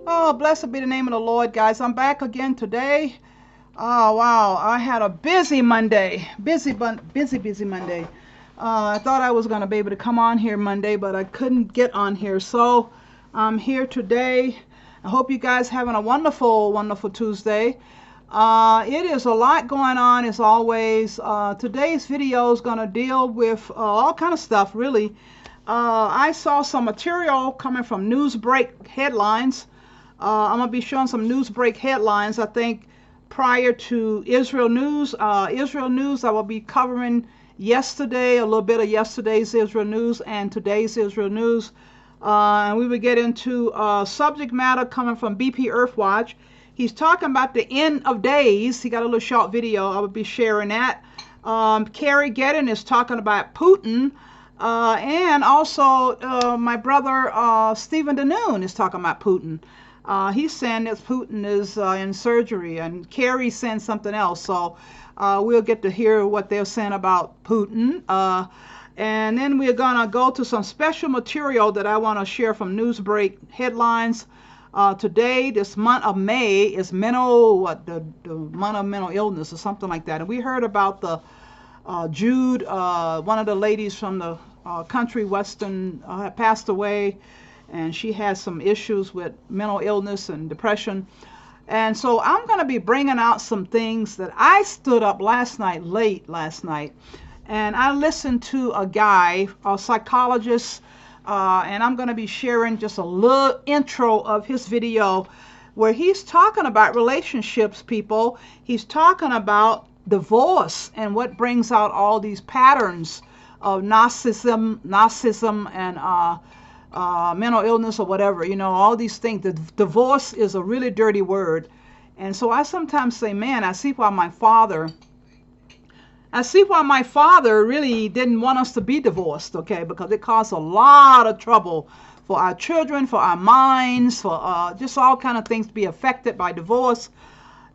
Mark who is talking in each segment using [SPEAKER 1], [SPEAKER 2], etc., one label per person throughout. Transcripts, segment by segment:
[SPEAKER 1] Oh, blessed be the name of the Lord, guys. I'm back again today. Oh, wow. I had a busy Monday. Busy Monday. I thought I was going to be able to come on here Monday, but I couldn't get on here. So I'm here today. I hope you guys having a wonderful, wonderful Tuesday. It is a lot going on as always. Today's video is going to deal with all kind of stuff, really. I saw some material coming from Newsbreak headlines. I'm going to be showing some Newsbreak headlines, I think, prior to Israel News. Israel News, I will be covering yesterday, a little bit of yesterday's Israel News and today's Israel News. And we will get into subject matter coming from BP Earthwatch. He's talking about the end of days. He got a little short video. I will be sharing that. KERRY-ANN is talking about Putin. And also my brother Stephen Danoon is talking about Putin. He's saying that Putin is in surgery, and Kerry's saying something else. So we'll get to hear what they're saying about Putin. And then we're going to go to some special material that I want to share from Newsbreak headlines. Today, this month of May, is the month of mental illness or something like that. And we heard about the Jude, one of the ladies from the country western, had passed away. And she has some issues with mental illness and depression. And so I'm going to be bringing out some things that I stood up late last night, and I listened to a guy, a psychologist, and I'm going to be sharing just a little intro of his video where he's talking about relationships, people. He's talking about divorce and what brings out all these patterns of narcissism and mental illness or whatever, all these things. The divorce is a really dirty word. And so I sometimes say, man, I see why my father really didn't want us to be divorced, okay? Because it caused a lot of trouble for our children, for our minds, for just all kind of things to be affected by divorce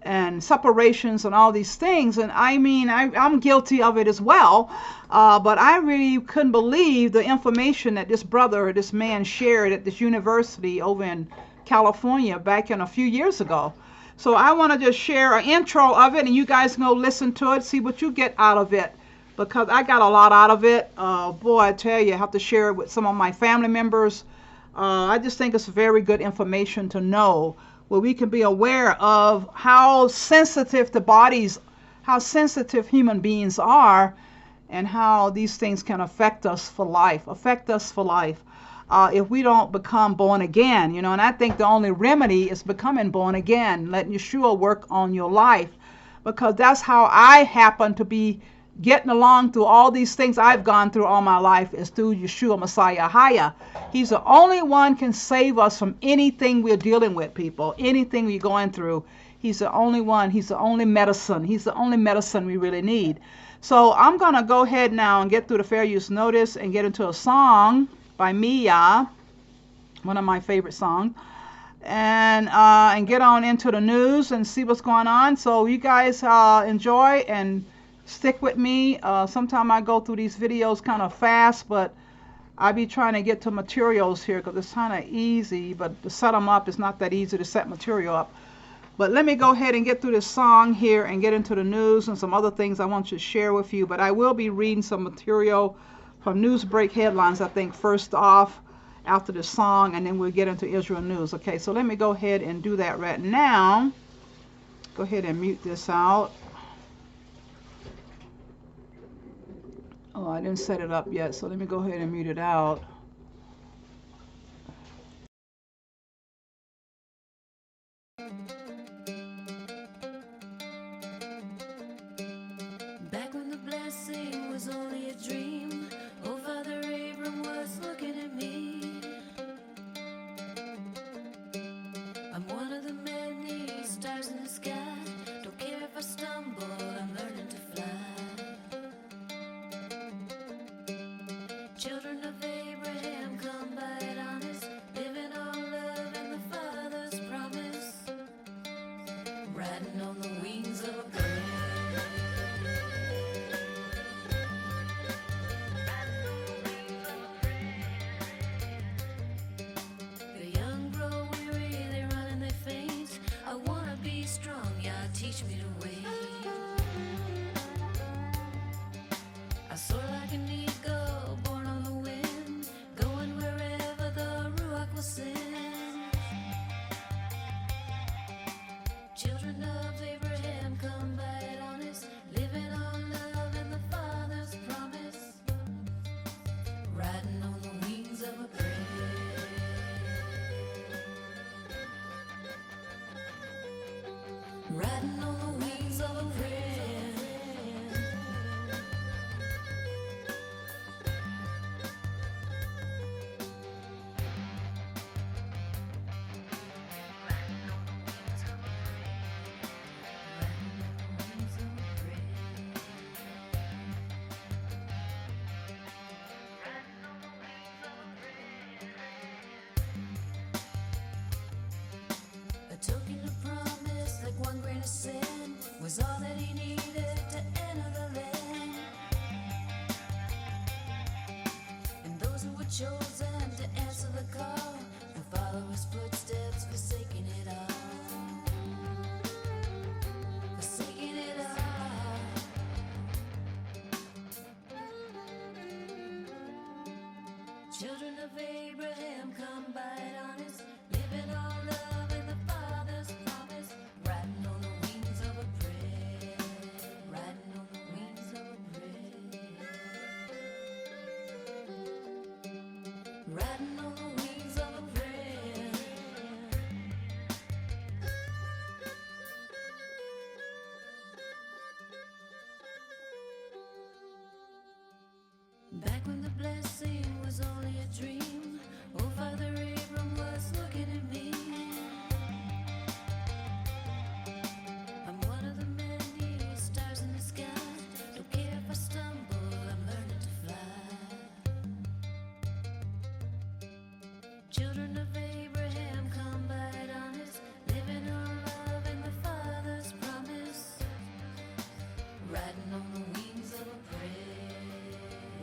[SPEAKER 1] and separations and all these things. And I mean, I'm guilty of it as well, but I really couldn't believe the information that this man shared at this university over in California back in a few years ago. So I want to just share an intro of it, and you guys can go listen to it, see what you get out of it, because I got a lot out of it. Boy, I tell you, I have to share it with some of my family members. I just think it's very good information to know, where we can be aware of how sensitive the bodies, how sensitive human beings are, and how these things can affect us for life, if we don't become born again, and I think the only remedy is becoming born again, letting Yeshua work on your life, because that's how I happen to be getting along through all these things I've gone through all my life, is through Yeshua Messiah Haya. He's the only one can save us from anything we're dealing with, people, anything we're going through. He's the only one. He's the only medicine. He's the only medicine we really need. So I'm going to go ahead now and get through the fair use notice and get into a song by miYah, one of my favorite songs, and get on into the news and see what's going on. So you guys enjoy and stick with me. Sometimes I go through these videos kind of fast, but I be trying to get to materials here because it's kind of easy, but to set them up, it's not that easy to set material up. But let me go ahead and get through this song here and get into the news and some other things I want you to share with you. But I will be reading some material from Newsbreak headlines, I think, first off after the song, and then we'll get into Israel News. Okay, so let me go ahead and do that right now. Go ahead and mute this out. Oh, I didn't set it up yet, so let me go ahead and mute it out.
[SPEAKER 2] Back when the blessing was only a dream, oh, Father Abram was looking at me. I'm one of the many stars in the sky. Don't care if I stumble, I'm learning to fly. Children of Abraham riding on the wings of a prayer. A token of promise, like one grain of sand, was all that he needed to enter the land. And those who were chosen to answer the call will follow his footsteps, forsaking it all. Forsaking it all. Children of Abraham, come by it honest, living all love in the Father's promise, riding on the wings of a prayer, riding on the wings of a prayer, riding on the wings of a prayer. Back when the blessing was only a dream, oh Father Abram was looking at me. I'm one of the many stars in the sky. Don't care if I stumble, I'm learning to fly. Children of Abraham, come by it honest, living on love and the Father's promise, riding on the wings of a prayer,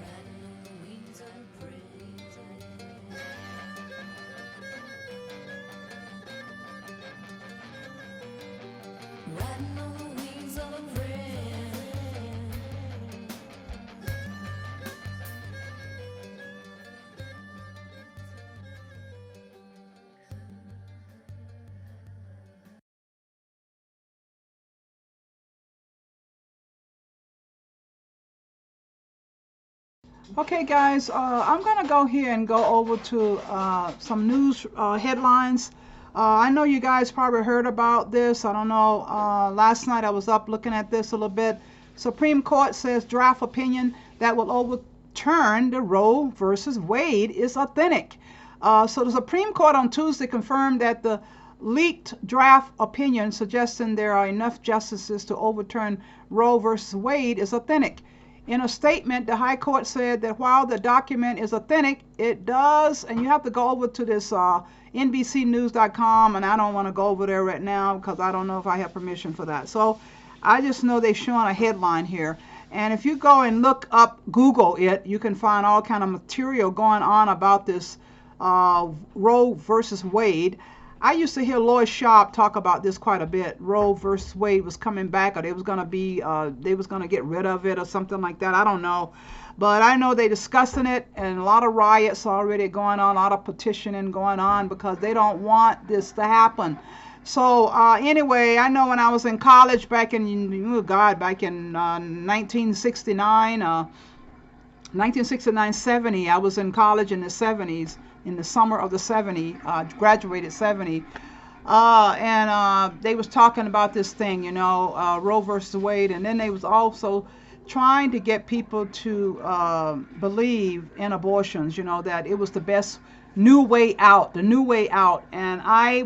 [SPEAKER 2] riding on the wings of a praise. Riding on the wings of a prayer.
[SPEAKER 1] Okay, guys, I'm going to go here and go over to some news headlines. I know you guys probably heard about this. I don't know. Last night I was up looking at this a little bit. Supreme Court says draft opinion that will overturn the Roe versus Wade is authentic. So the Supreme Court on Tuesday confirmed that the leaked draft opinion suggesting there are enough justices to overturn Roe versus Wade is authentic. In a statement, the High Court said that while the document is authentic, it does, and you have to go over to this NBCnews.com, and I don't want to go over there right now because I don't know if I have permission for that. So I just know they're showing a headline here. And if you go and look up, Google it, you can find all kind of material going on about this Roe versus Wade. I used to hear Lois Sharp talk about this quite a bit. Roe versus Wade was coming back, or they was gonna get rid of it or something like that. I don't know, but I know they discussing it, and a lot of riots already going on, a lot of petitioning going on because they don't want this to happen. So anyway, I know when I was in college back in 1969-70, I was in college in the 70s. In the summer of the 70, graduated 70, and they was talking about this thing, Roe versus Wade, and then they was also trying to get people to believe in abortions, that it was the best new way out, the new way out. And I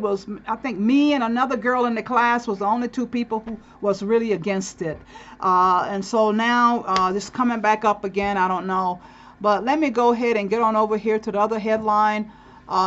[SPEAKER 1] think me and another girl in the class was the only two people who was really against it. And so now this is coming back up again. I don't know. But let me go ahead and get on over here to the other headline.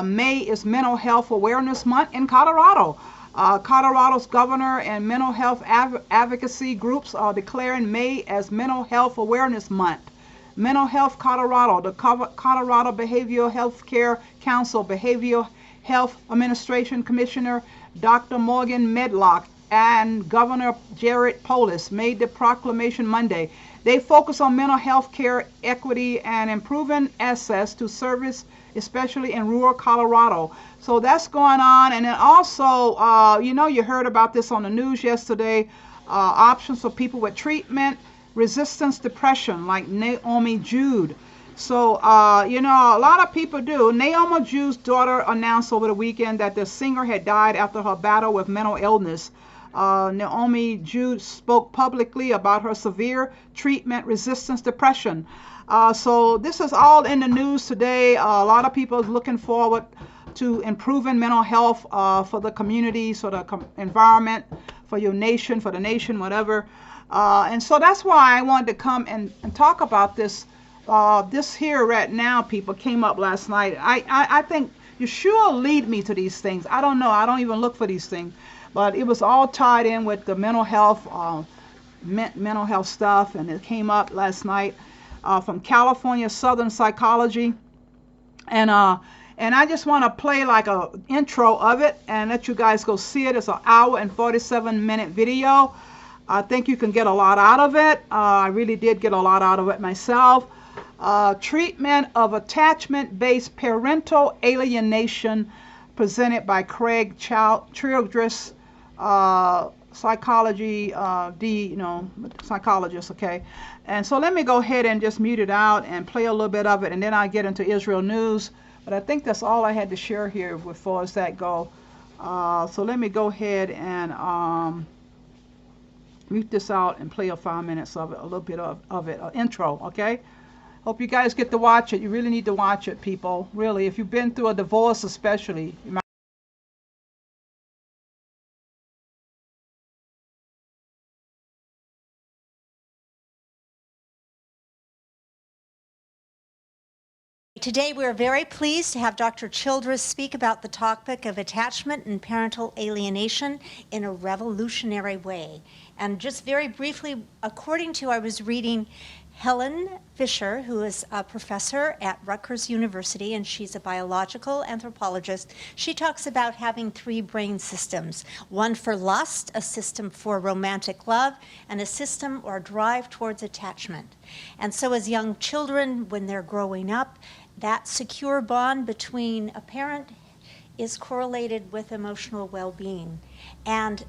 [SPEAKER 1] May is Mental Health Awareness Month in Colorado. Colorado's governor and mental health advocacy groups are declaring May as Mental Health Awareness Month. Mental Health Colorado, the Colorado Behavioral Health Care Council Behavioral Health Administration Commissioner Dr. Morgan Medlock and Governor Jared Polis made the proclamation Monday. They focus on mental health care equity and improving access to service, especially in rural Colorado. So that's going on. And then also, you heard about this on the news yesterday, options for people with treatment resistance depression, like Naomi Jude. So, a lot of people do. Naomi Jude's daughter announced over the weekend that the singer had died after her battle with mental illness. Naomi Jude spoke publicly about her severe treatment-resistant depression. So this is all in the news today. A lot of people are looking forward to improving mental health for the communities, for the environment, for your nation, for the nation, whatever. And so that's why I wanted to come and talk about this. This here right now, people came up last night. I think Yeshua will lead me to these things. I don't know. I don't even look for these things. But it was all tied in with the mental health stuff, and it came up last night from California Southern Psychology. And I just want to play like a intro of it and let you guys go see it. It's an hour and 47-minute video. I think you can get a lot out of it. I really did get a lot out of it myself. Treatment of attachment-based parental alienation, presented by Craig Childress, psychology, psychologist, okay? And so let me go ahead and just mute it out and play a little bit of it, and then I'll get into Israel news. But I think that's all I had to share here as far as that go. So let me go ahead and mute this out and play 5 minutes of it, a little bit of it, intro, okay? Hope you guys get to watch it. You really need to watch it, people. Really, if you've been through a divorce especially, you might.
[SPEAKER 3] Today we are very pleased to have Dr. Childress speak about the topic of attachment and parental alienation in a revolutionary way. And just very briefly, according to, I was reading Helen Fisher, who is a professor at Rutgers University, and she's a biological anthropologist. She talks about having 3 brain systems: one for lust, a system for romantic love, and a system or drive towards attachment. And so as young children, when they're growing up, that secure bond between a parent is correlated with emotional well-being. And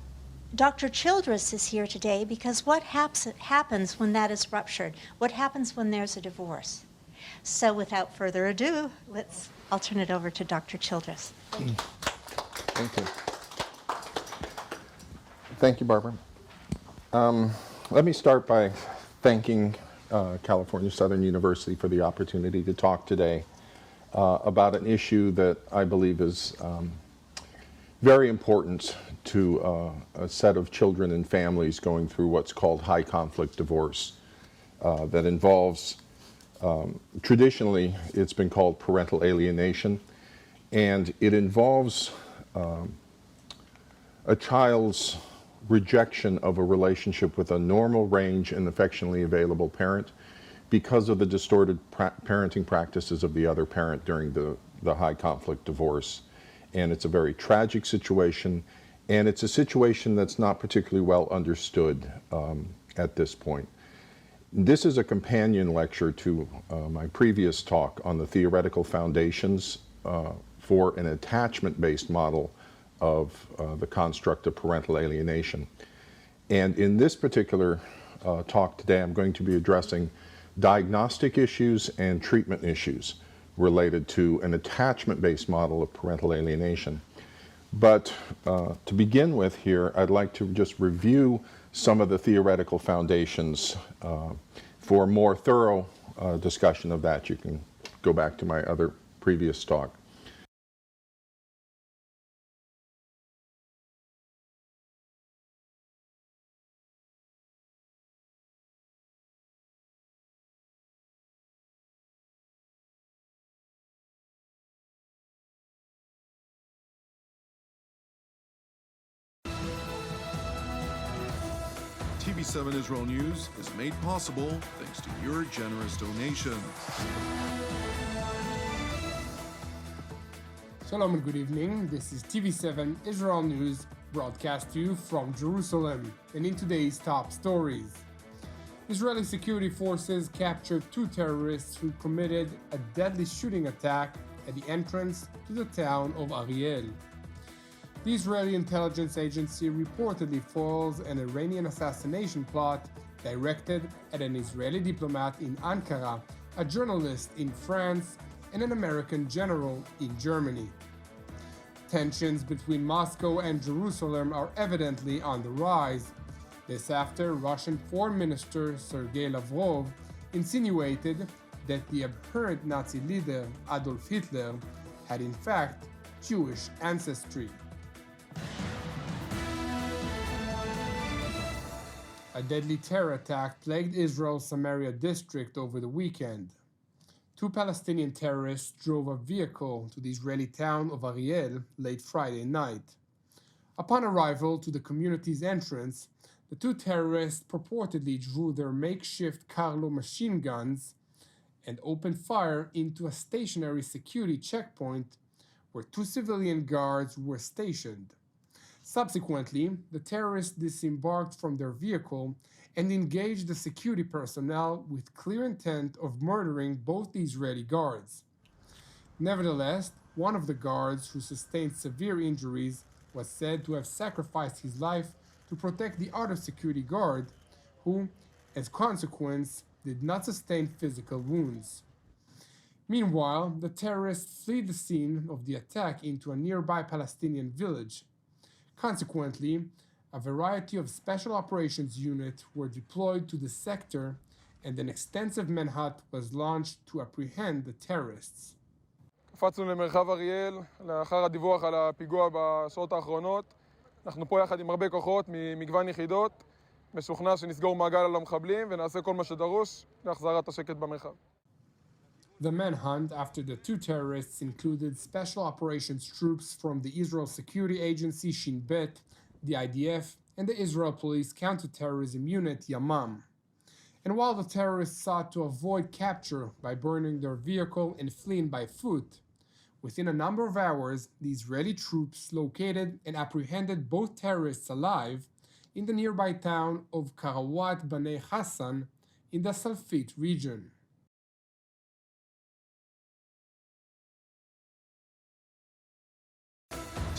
[SPEAKER 3] Dr. Childress is here today because what happens when that is ruptured? What happens when there's a divorce? So without further ado, I'll turn it over to Dr. Childress.
[SPEAKER 4] Thank you. Thank you, Barbara. Let me start by thanking California Southern University for the opportunity to talk today about an issue that I believe is very important to a set of children and families going through what's called high conflict divorce that involves, traditionally it's been called parental alienation, and it involves a child's rejection of a relationship with a normal range and affectionately available parent because of the distorted parenting practices of the other parent during the high conflict divorce. And it's a very tragic situation, and it's a situation that's not particularly well understood at this point. This is a companion lecture to my previous talk on the theoretical foundations for an attachment-based model of the construct of parental alienation. And in this particular talk today, I'm going to be addressing diagnostic issues and treatment issues related to an attachment-based model of parental alienation. But to begin with here, I'd like to just review some of the theoretical foundations. For more thorough discussion of that, you can go back to my other previous talk.
[SPEAKER 5] TV7 Israel News is made possible thanks to your generous donations.
[SPEAKER 6] Shalom and good evening. This is TV7 Israel News, broadcast to you from Jerusalem. And in today's top stories, Israeli security forces captured 2 terrorists who committed a deadly shooting attack at the entrance to the town of Ariel. The Israeli intelligence agency reportedly foils an Iranian assassination plot directed at an Israeli diplomat in Ankara, a journalist in France, and an American general in Germany. tensions between Moscow and Jerusalem are evidently on the rise. This after Russian Foreign Minister Sergei Lavrov insinuated that the abhorrent Nazi leader Adolf Hitler had in fact Jewish ancestry. A deadly terror attack plagued Israel's Samaria district over the weekend. 2 Palestinian terrorists drove a vehicle to the Israeli town of Ariel late Friday night. Upon arrival to the community's entrance, the 2 terrorists purportedly drew their makeshift Carlo machine guns and opened fire into a stationary security checkpoint where 2 civilian guards were stationed. Subsequently, the terrorists disembarked from their vehicle and engaged the security personnel with clear intent of murdering both the Israeli guards. Nevertheless, one of the guards who sustained severe injuries was said to have sacrificed his life to protect the other security guard, who, as consequence, did not sustain physical wounds. Meanwhile, the terrorists fled the scene of the attack into a nearby Palestinian village. Consequently, a variety of special operations units were deployed to the sector and an extensive manhunt was launched to apprehend the terrorists.
[SPEAKER 7] קפצנו למרחב אריאל לאחר הדיווח על הפיגוע בשעות האחרונות. אנחנו פה יחד עם הרבה כוחות ממגוון יחידות, משוכנע שנסגור מעגל על המחבלים ונעשה כל מה שדרוש להחזרת השקט במרחב.
[SPEAKER 6] The manhunt after the 2 terrorists included special operations troops from the Israel Security Agency Shin Bet, the IDF, and the Israel Police Counterterrorism Unit Yamam. And while the terrorists sought to avoid capture by burning their vehicle and fleeing by foot, within a number of hours, the Israeli troops located and apprehended both terrorists alive in the nearby town of Karawat Bnei Hassan in the Salfit region.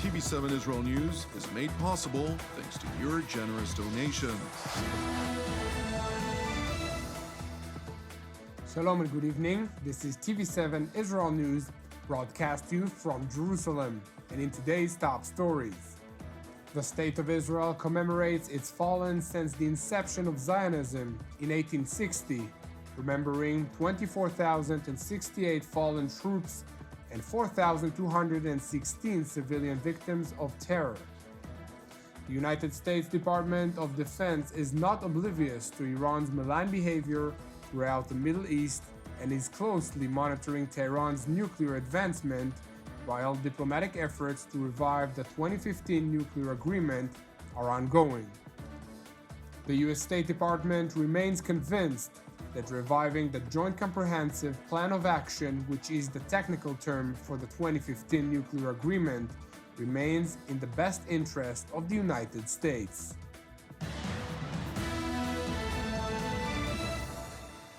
[SPEAKER 5] TV7 Israel News is made possible thanks to your generous donations.
[SPEAKER 6] Shalom and good evening. This is TV7 Israel News, broadcast to you from Jerusalem. And in today's top stories, the State of Israel commemorates its fallen since the inception of Zionism in 1860, remembering 24,068 fallen troops and 4,216 civilian victims of terror. The United States Department of Defense is not oblivious to Iran's malign behavior throughout the Middle East and is closely monitoring Tehran's nuclear advancement, while diplomatic efforts to revive the 2015 nuclear agreement are ongoing. The U.S. State Department remains convinced that reviving the Joint Comprehensive Plan of Action, which is the technical term for the 2015 nuclear agreement, remains in the best interest of the United States.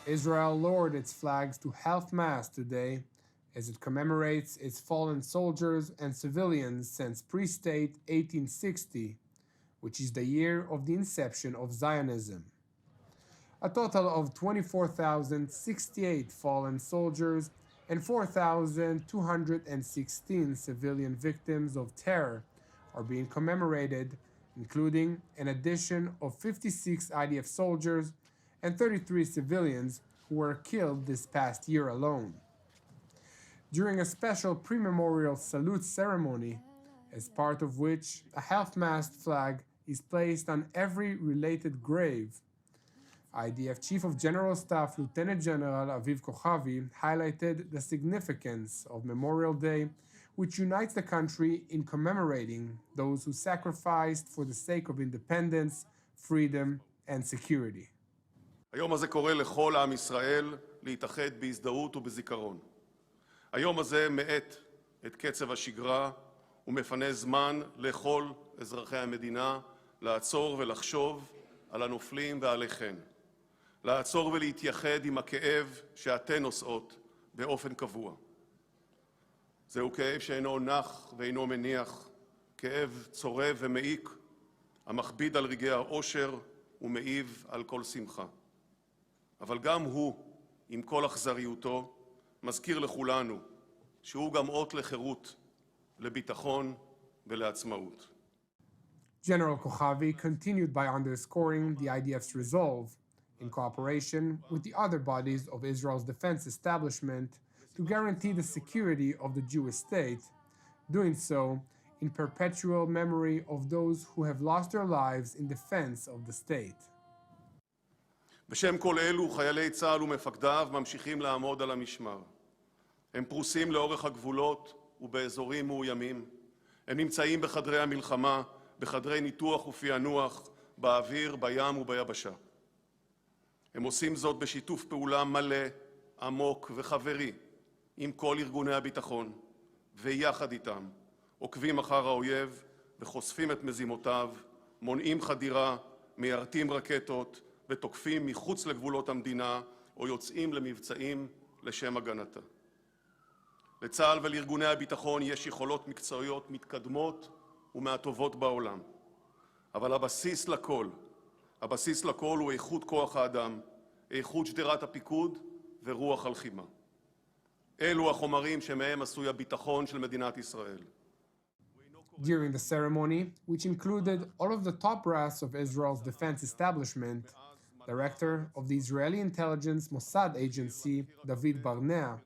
[SPEAKER 6] Israel lowered its flags to half-mast today as it commemorates its fallen soldiers and civilians since pre-state 1860, which is the year of the inception of Zionism. A total of 24,068 fallen soldiers and 4,216 civilian victims of terror are being commemorated, including an addition of 56 IDF soldiers and 33 civilians who were killed this past year alone. During a special pre-memorial salute ceremony, as part of which a half-mast flag is placed on every related grave, IDF Chief of General Staff Lieutenant General Aviv Kochavi highlighted the significance of Memorial Day, which unites the country in commemorating those who sacrificed for the sake of independence, freedom, and security.
[SPEAKER 8] היום הזה קורא לכל עם ישראל להתאחד בהזדהות ובזיכרון. היום הזה מאט את קצב השגרה ומפנה זמן לכל אזרחי המדינה לעצור ולחשוב על הנופלים ועליכן. לעצור ולהתייחד עם הכאב שאתן נושאות באופן קבוע. זהו כאב שאינו נח ואינו מניח, כאב צורב ומעיק, המכביד על רגעי האושר ומעיב על כל שמחה. אבל גם הוא, עם כל אכזריותו, מזכיר לכולנו שהוא גם אות לחירות, לביטחון ולעצמאות.
[SPEAKER 6] General Kochavi continued by underscoring the IDF's resolve, in cooperation with the other bodies of Israel's defense establishment, to guarantee the security of the Jewish state, doing so in perpetual memory of those who have lost their lives in defense of the state.
[SPEAKER 8] בשם כל אלו, חיילי צה"ל ומפקדיו ממשיכים לעמוד על המשמר. הם פרוסים לאורך הגבולות ובאזורים מאוימים. הם נמצאים בחדרי המלחמה, בחדרי ניתוח ופענוח, באוויר, בים וביבשה. הם עושים זאת בשיתוף פעולה מלא, עמוק וחברי עם כל ארגוני הביטחון, ויחד איתם עוקבים אחר האויב וחושפים את מזימותיו, מונעים חדירה, מיירטים רקטות ותוקפים מחוץ לגבולות המדינה או יוצאים למבצעים לשם הגנתה. לצה"ל ולארגוני הביטחון יש יכולות מקצועיות מתקדמות ומהטובות בעולם. אבל הבסיס לכל הוא איכות כוח האדם, איכות שדרת הפיקוד ורוח הלחימה. אלו החומרים שמהם עשוי הביטחון של מדינת ישראל.
[SPEAKER 6] During the ceremony, which included all of the top brass of Israel's defense establishment, Director of the Israeli intelligence Mossad agency, David Barnea,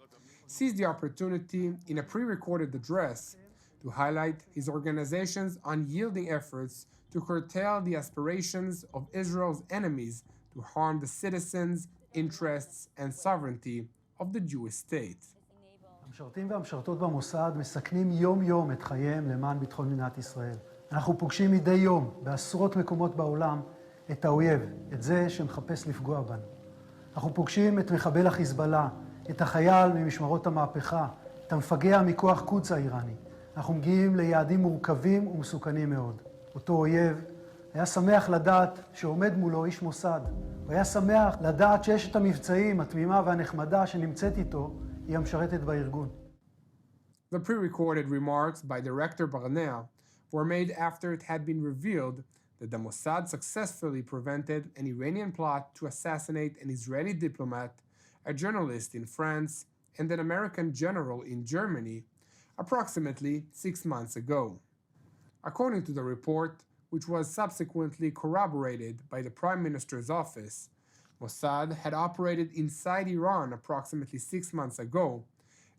[SPEAKER 6] seized the opportunity in a pre-recorded address to highlight his organization's unyielding efforts to curtail the aspirations of Israel's enemies to harm the citizens, interests, and sovereignty of the Jewish state.
[SPEAKER 9] המשרתים והמשרתות במוסד מסכנים יום-יום את חייהם למען ביטחון מדינת ישראל. אנחנו פוגשים מדי יום בעשרות מקומות בעולם את האויב, את זה שמחפש לפגוע בנו. אנחנו פוגשים את מחבל החיזבאללה, את החייל ממשמרות המהפכה, את המפגע מכוח קודס האיראני. אנחנו מגיעים ליעדים מורכבים ומסוכנים מאוד. אותו אויב היה שמח לדעת שעומד מולו איש מוסד. הוא היה שמח לדעת שיש את המבצעים, התמימה והנחמדה שנמצאת איתו, היא המשרתת בארגון.
[SPEAKER 6] The pre-recorded remarks by Director Barnea were made after it had been revealed that the Mossad successfully prevented an Iranian plot to assassinate an Israeli diplomat, a journalist in France, and an American general in Germany approximately 6 months ago. According to the report, which was subsequently corroborated by the Prime Minister's office, Mossad had operated inside Iran approximately 6 months ago,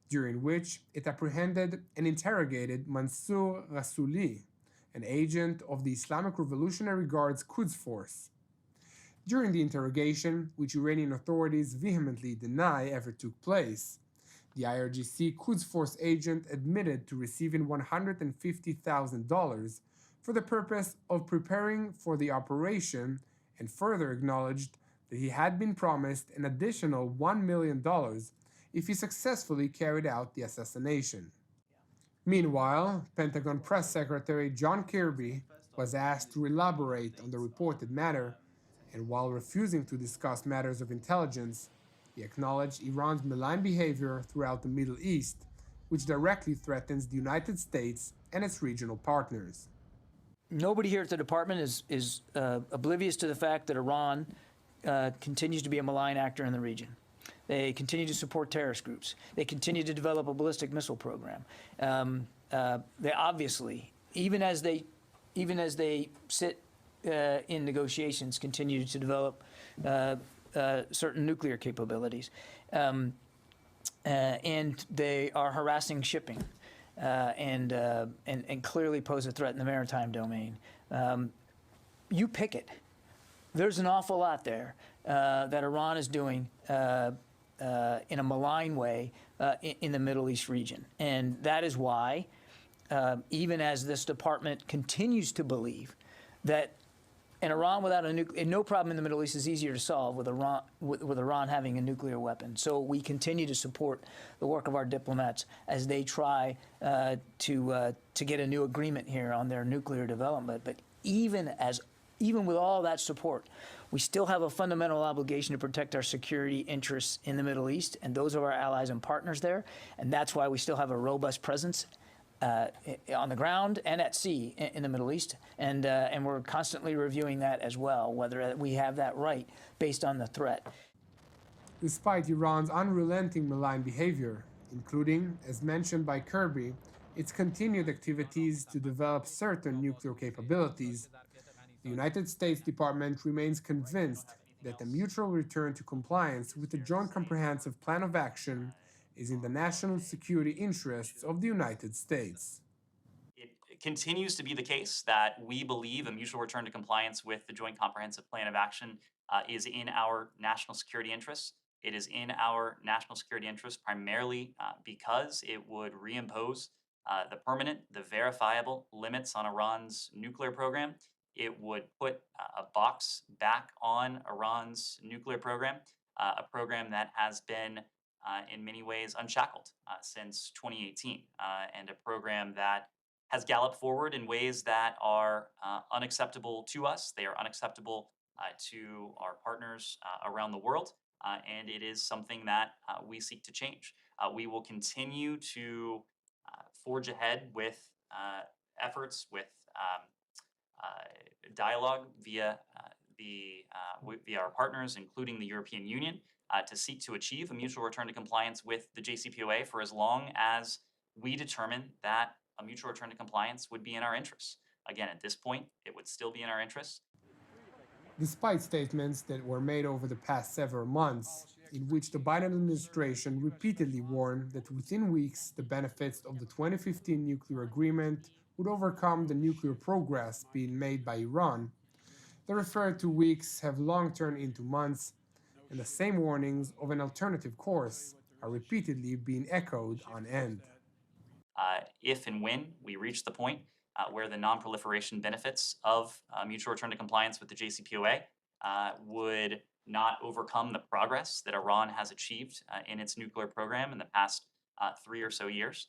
[SPEAKER 6] during which it apprehended and interrogated Mansour Rasouli, an agent of the Islamic Revolutionary Guard's Quds Force. During the interrogation, which Iranian authorities vehemently deny ever took place, the IRGC Quds Force agent admitted to receiving $150,000 for the purpose of preparing for the operation, and further acknowledged that he had been promised an additional $1 million if he successfully carried out the assassination. Meanwhile, Pentagon Press Secretary John Kirby was asked to elaborate on the reported matter, and while refusing to discuss matters of intelligence, he acknowledged Iran's malign behavior throughout the Middle East, which directly threatens the United States and its regional partners.
[SPEAKER 10] Nobody here at the department is oblivious to the fact that Iran continues to be a malign actor in the region. They continue to support terrorist groups. They continue to develop a ballistic missile program. They obviously, even as they sit in negotiations, continue to develop certain nuclear capabilities, and they are harassing shipping. And clearly pose a threat in the maritime domain. You pick it. There's an awful lot there that Iran is doing in a malign way in the Middle East region. And that is why, even as this department continues to believe that an Iran without no problem in the Middle East is easier to solve with Iran having a nuclear weapon. So we continue to support the work of our diplomats as they try to get a new agreement here on their nuclear development. But even with all that support, we still have a fundamental obligation to protect our security interests in the Middle East, and those are our allies and partners there. And that's why we still have a robust presence on the ground and at sea in the Middle East, and we're constantly reviewing that as well, whether we have that right based on the threat.
[SPEAKER 6] Despite Iran's unrelenting malign behavior, including, as mentioned by Kirby, its continued activities to develop certain nuclear capabilities. The United States Department remains convinced that a mutual return to compliance with the Joint Comprehensive Plan of Action is in the national security interests of the United States.
[SPEAKER 11] It continues to be the case that we believe a mutual return to compliance with the Joint Comprehensive Plan of Action is in our national security interests. It is in our national security interests primarily because it would reimpose the permanent, the verifiable limits on Iran's nuclear program. It would put a box back on Iran's nuclear program, a program that has been in many ways unshackled since 2018, and a program that has galloped forward in ways that are unacceptable to us. They are unacceptable to our partners around the world, and it is something that we seek to change. We will continue to forge ahead with efforts, with dialogue via via our partners, including the European Union, to seek to achieve a mutual return to compliance with the JCPOA for as long as we determine that a mutual return to compliance would be in our interests. Again, at this point, it would still be in our interests.
[SPEAKER 6] Despite statements that were made over the past several months, in which the Biden administration repeatedly warned that within weeks the benefits of the 2015 nuclear agreement would overcome the nuclear progress being made by Iran, the referred to weeks have long turned into months, and the same warnings of an alternative course are repeatedly being echoed on end.
[SPEAKER 11] If and when we reach the point where the non-proliferation benefits of mutual return to compliance with the JCPOA would not overcome the progress that Iran has achieved in its nuclear program in the past 3 or so years,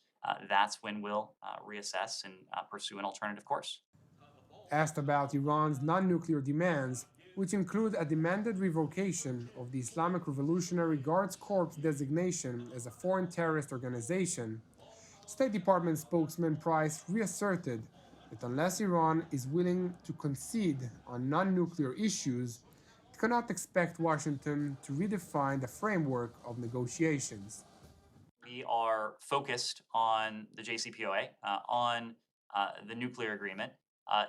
[SPEAKER 11] that's when we'll reassess and pursue an alternative course.
[SPEAKER 6] Asked about Iran's non-nuclear demands, which include a demanded revocation of the Islamic Revolutionary Guards Corps designation as a foreign terrorist organization, State Department spokesman Price reasserted that unless Iran is willing to concede on non-nuclear issues, it cannot expect Washington to redefine the framework of negotiations.
[SPEAKER 11] We are focused on the JCPOA, on the nuclear agreement.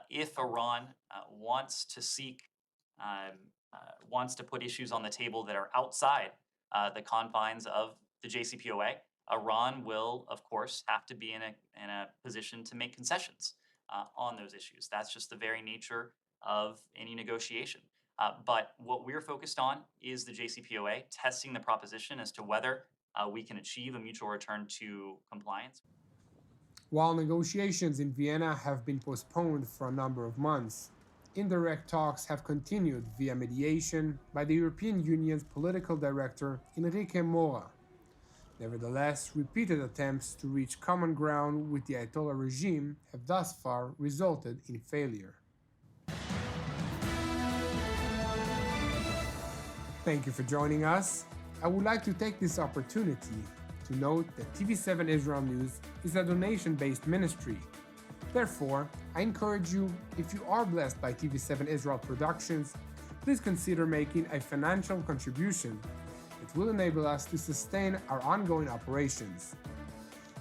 [SPEAKER 11] If Iran wants to put issues on the table that are outside the confines of the JCPOA, Iran will, of course, have to be in a position to make concessions on those issues. That's just the very nature of any negotiation. But what we're focused on is the JCPOA, testing the proposition as to whether we can achieve a mutual return to compliance.
[SPEAKER 6] While negotiations in Vienna have been postponed for a number of months, indirect talks have continued via mediation by the European Union's political director Enrique Mora. Nevertheless, repeated attempts to reach common ground with the Ayatollah regime have thus far resulted in failure. Thank you for joining us. I would like to take this opportunity to note that TV7 Israel News is a donation-based ministry. Therefore, I encourage you, if you are blessed by TV7 Israel Productions, please consider making a financial contribution. It will enable us to sustain our ongoing operations.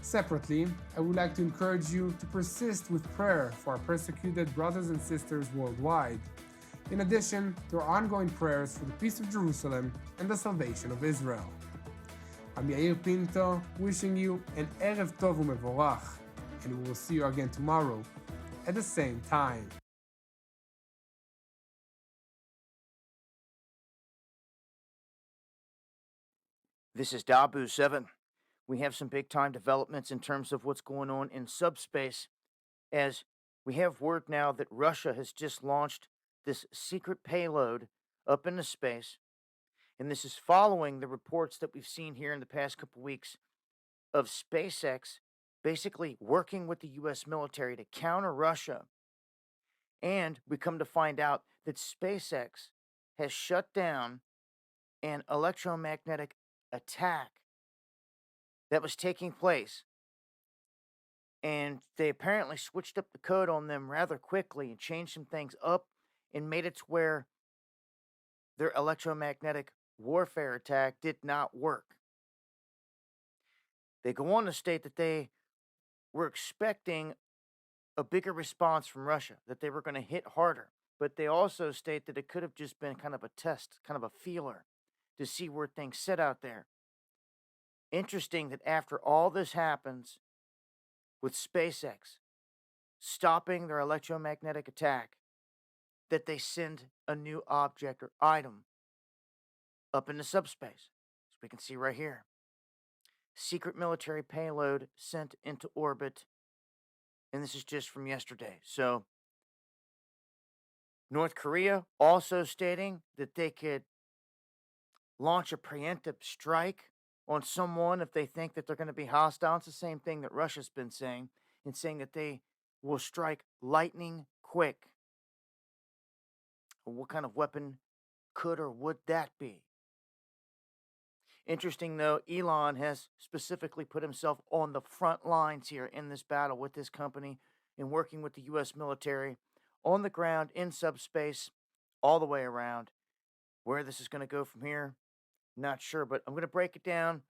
[SPEAKER 6] Separately, I would like to encourage you to persist with prayer for our persecuted brothers and sisters worldwide, in addition to our ongoing prayers for the peace of Jerusalem and the salvation of Israel. I'm Yair Pinto, wishing you an Erev Tov u'Mevorach, and we will see you again tomorrow at the same time.
[SPEAKER 12] This is Dabu7. We have some big time developments in terms of what's going on in subspace, as we have word now that Russia has just launched this secret payload up into space, and this is following the reports that we've seen here in the past couple weeks of SpaceX basically working with the U.S. military to counter Russia. And we come to find out that SpaceX has shut down an electromagnetic attack that was taking place. And they apparently switched up the code on them rather quickly and changed some things up and made it to where their electromagnetic warfare attack did not work. They go on to state that they were expecting a bigger response from Russia, that they were going to hit harder. But they also state that it could have just been kind of a test, kind of a feeler to see where things sit out there. Interesting that after all this happens with SpaceX stopping their electromagnetic attack, that they send a new object or item up into subspace. As we can see right here. Secret military payload sent into orbit. And this is just from yesterday. So, North Korea also stating that they could launch a preemptive strike on someone if they think that they're going to be hostile. It's the same thing that Russia's been saying, and saying that they will strike lightning quick. What kind of weapon could or would that be? Interesting, though, Elon has specifically put himself on the front lines here in this battle with his company and working with the U.S. military on the ground, in subspace, all the way around. Where this is going to go from here, not sure, but I'm going to break it down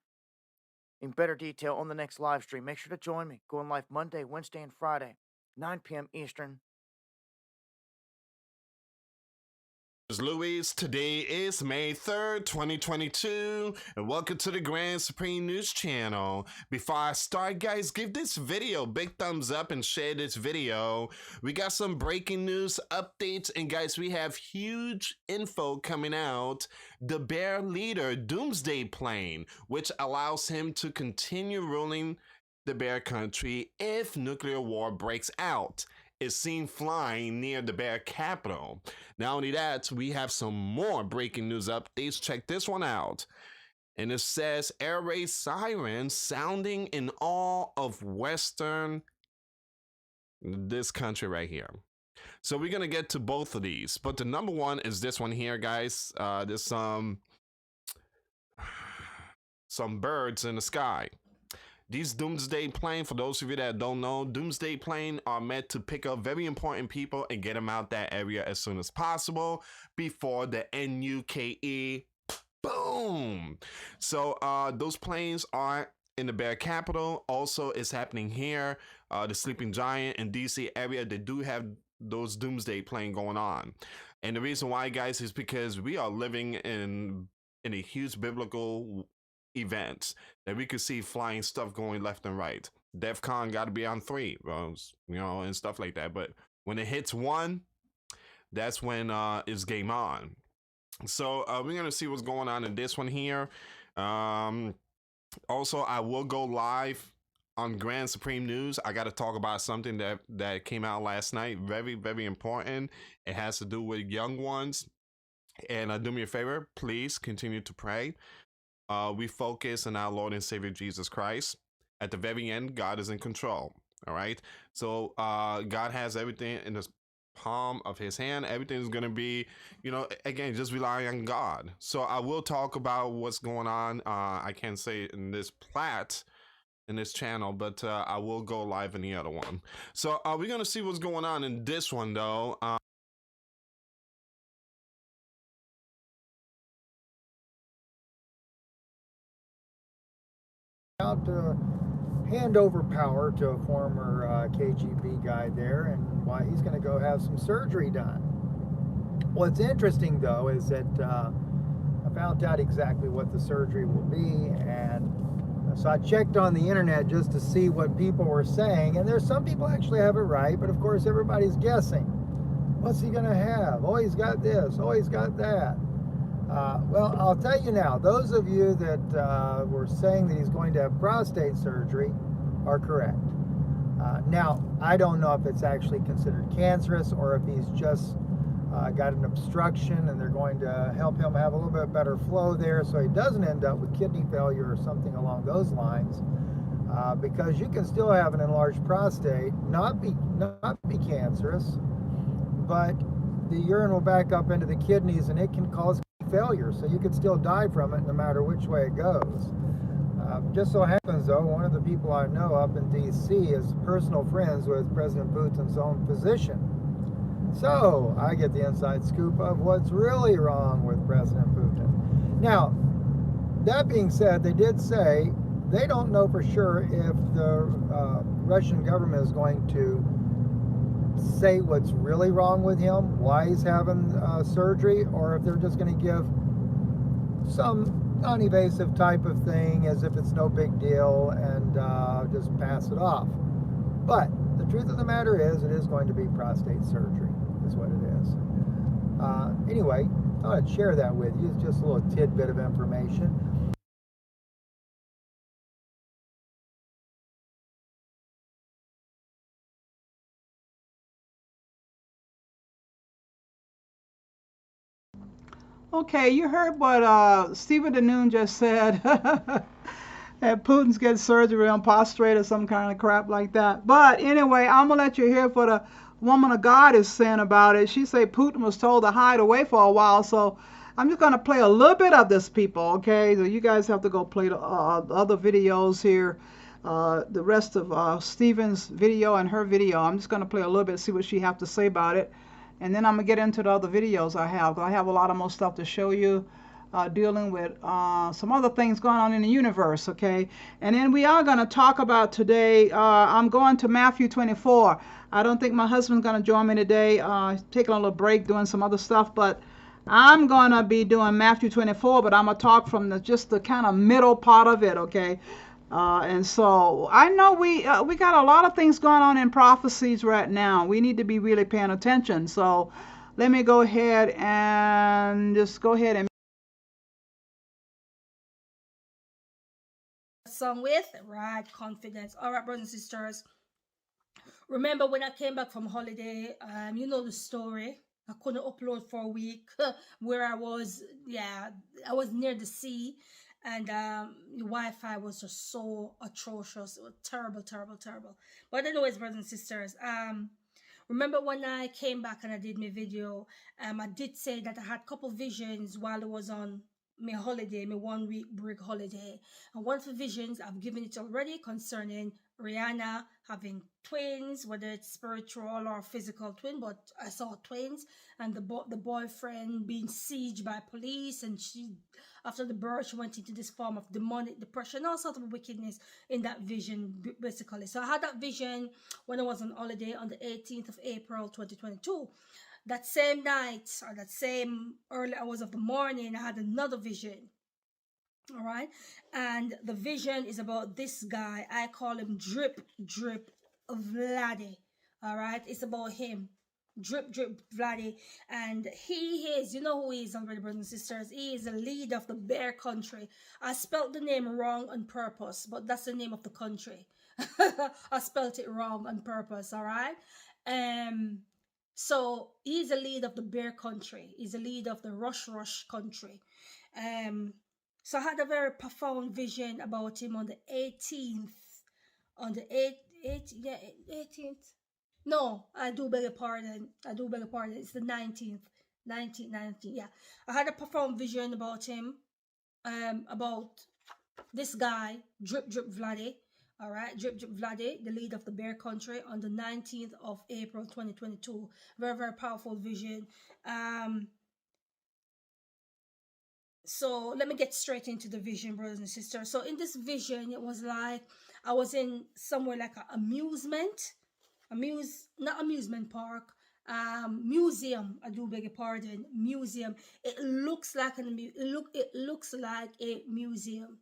[SPEAKER 12] in better detail on the next live stream. Make sure to join me. Going live Monday, Wednesday, and Friday, 9 p.m. Eastern.
[SPEAKER 13] Louis. Today is May 3rd, 2022, and welcome to the Grand Supreme News channel. Before I start, guys, give this video a big thumbs up and share this video. We got some breaking news updates, and guys, we have huge info coming out. The bear leader doomsday plane, which allows him to continue ruling the bear country if nuclear war breaks out, is seen flying near the bear capital. Not only that, we have some more breaking news updates. Check this one out. And it says air raid sirens sounding in all of this country right here. So we're gonna get to both of these, but the number one is this one here, guys. There's some birds in the sky. These doomsday plane, for those of you that don't know, doomsday plane are meant to pick up very important people and get them out that area as soon as possible before the NUKE boom. So those planes are in the bear capital. Also, it's happening here, the Sleeping Giant in DC area. They do have those doomsday plane going on, and the reason why, guys, is because we are living in a huge biblical events that we could see flying stuff going left and right. DEFCON got to be on 3, you know, and stuff like that. But when it hits 1, that's when it's game on. So we're gonna see what's going on in this one here. Also, I will go live on Grand Supreme News. I got to talk about something that came out last night. Very, very important. It has to do with young ones. And do me a favor, please continue to pray. We focus on our Lord and Savior Jesus Christ. At the very end, God is in control. All right. So God has everything in the palm of his hand. Everything is going to be, you know, again, just rely on God. So I will talk about what's going on. I can't say in this channel, but I will go live in the other one. So we're going to see what's going on in this one, though.
[SPEAKER 14] To hand over power to a former KGB guy there, and why he's going to go have some surgery done. What's interesting, though, is that I found out exactly what the surgery will be, and so I checked on the internet just to see what people were saying, and there's some people actually have it right, but of course everybody's guessing. What's he going to have? Oh, he's got this. Oh, he's got that. Well, I'll tell you now, those of you that were saying that he's going to have prostate surgery are correct. Now, I don't know if it's actually considered cancerous or if he's just got an obstruction and they're going to help him have a little bit better flow there so he doesn't end up with kidney failure or something along those lines. Because you can still have an enlarged prostate, not be cancerous, but the urine will back up into the kidneys and it can cause failure, so you could still die from it no matter which way it goes. Just so happens, though, one of the people I know up in DC is personal friends with President Putin's own physician. So I get the inside scoop of what's really wrong with President Putin. Now, that being said, they did say they don't know for sure if the Russian government is going to say what's really wrong with him, why he's having surgery, or if they're just going to give some non-evasive type of thing as if it's no big deal and just pass it off. But the truth of the matter is, it is going to be prostate surgery, is what it is. Anyway, I thought I'd share that with you. It's just a little tidbit of information.
[SPEAKER 1] Okay, you heard what Stephen DeNoon just said. That Putin's getting surgery on prostrate or some kind of crap like that. But anyway, I'm gonna let you hear what the woman of God is saying about it. She said Putin was told to hide away for a while, so I'm just gonna play a little bit of this, people. Okay, so you guys have to go play the other videos here. The rest of Stephen's video and her video. I'm just gonna play a little bit, see what she have to say about it, and then I'm gonna get into the other videos I have. I have a lot of more stuff to show you. Dealing with some other things going on in the universe, okay? And then we are going to talk about today, I'm going to Matthew 24. I don't think my husband's going to join me today, taking a little break, doing some other stuff, but I'm going to be doing Matthew 24, but I'm going to talk from just the kind of middle part of it, okay? And so I know we got a lot of things going on in prophecies right now. We need to be really paying attention. So let me go ahead and and
[SPEAKER 15] song with right confidence. All right, brothers and sisters, remember when I came back from holiday, you know the story. I couldn't upload for a week where I was near the sea, and the Wi-Fi was just so atrocious. It was terrible. But anyways, brothers and sisters, remember when I came back and I did my video, I did say that I had a couple visions while I was on my holiday, my 1 week break holiday. And one of the visions, I've given it already, concerning Rihanna having twins, whether it's spiritual or physical twin, but I saw twins, and the boyfriend being sieged by police, and she, after the birth, she went into this form of demonic depression, all sorts of wickedness in that vision, basically. So I had that vision when I was on holiday on the 18th of April 2022. That same night, or that same early hours of the morning, I had another vision. All right, and the vision is about this guy. I call him Drip Vladdy. All right, it's about him, Drip Vladdy, and he is, you know who he is already, brothers and sisters. He is the leader of the Bear Country. I spelled the name wrong on purpose, but that's the name of the country. I spelled it wrong on purpose. All right, so he's the leader of the Bear Country. He's the leader of the Rush country. So I had a very profound vision about him on the 18th. On the 18th. No, I do beg your pardon. It's the 19th. 19th. Yeah. I had a profound vision about him. About this guy, Drip Vladdy. All right, Drip Vladdy, the leader of the Bear Country, on the 19th of April 2022. Very powerful vision. So let me get straight into the vision, brothers and sisters. So in this vision, it was like I was in somewhere like an not amusement park, museum. I do beg your pardon, museum. It looks like it looks like a museum.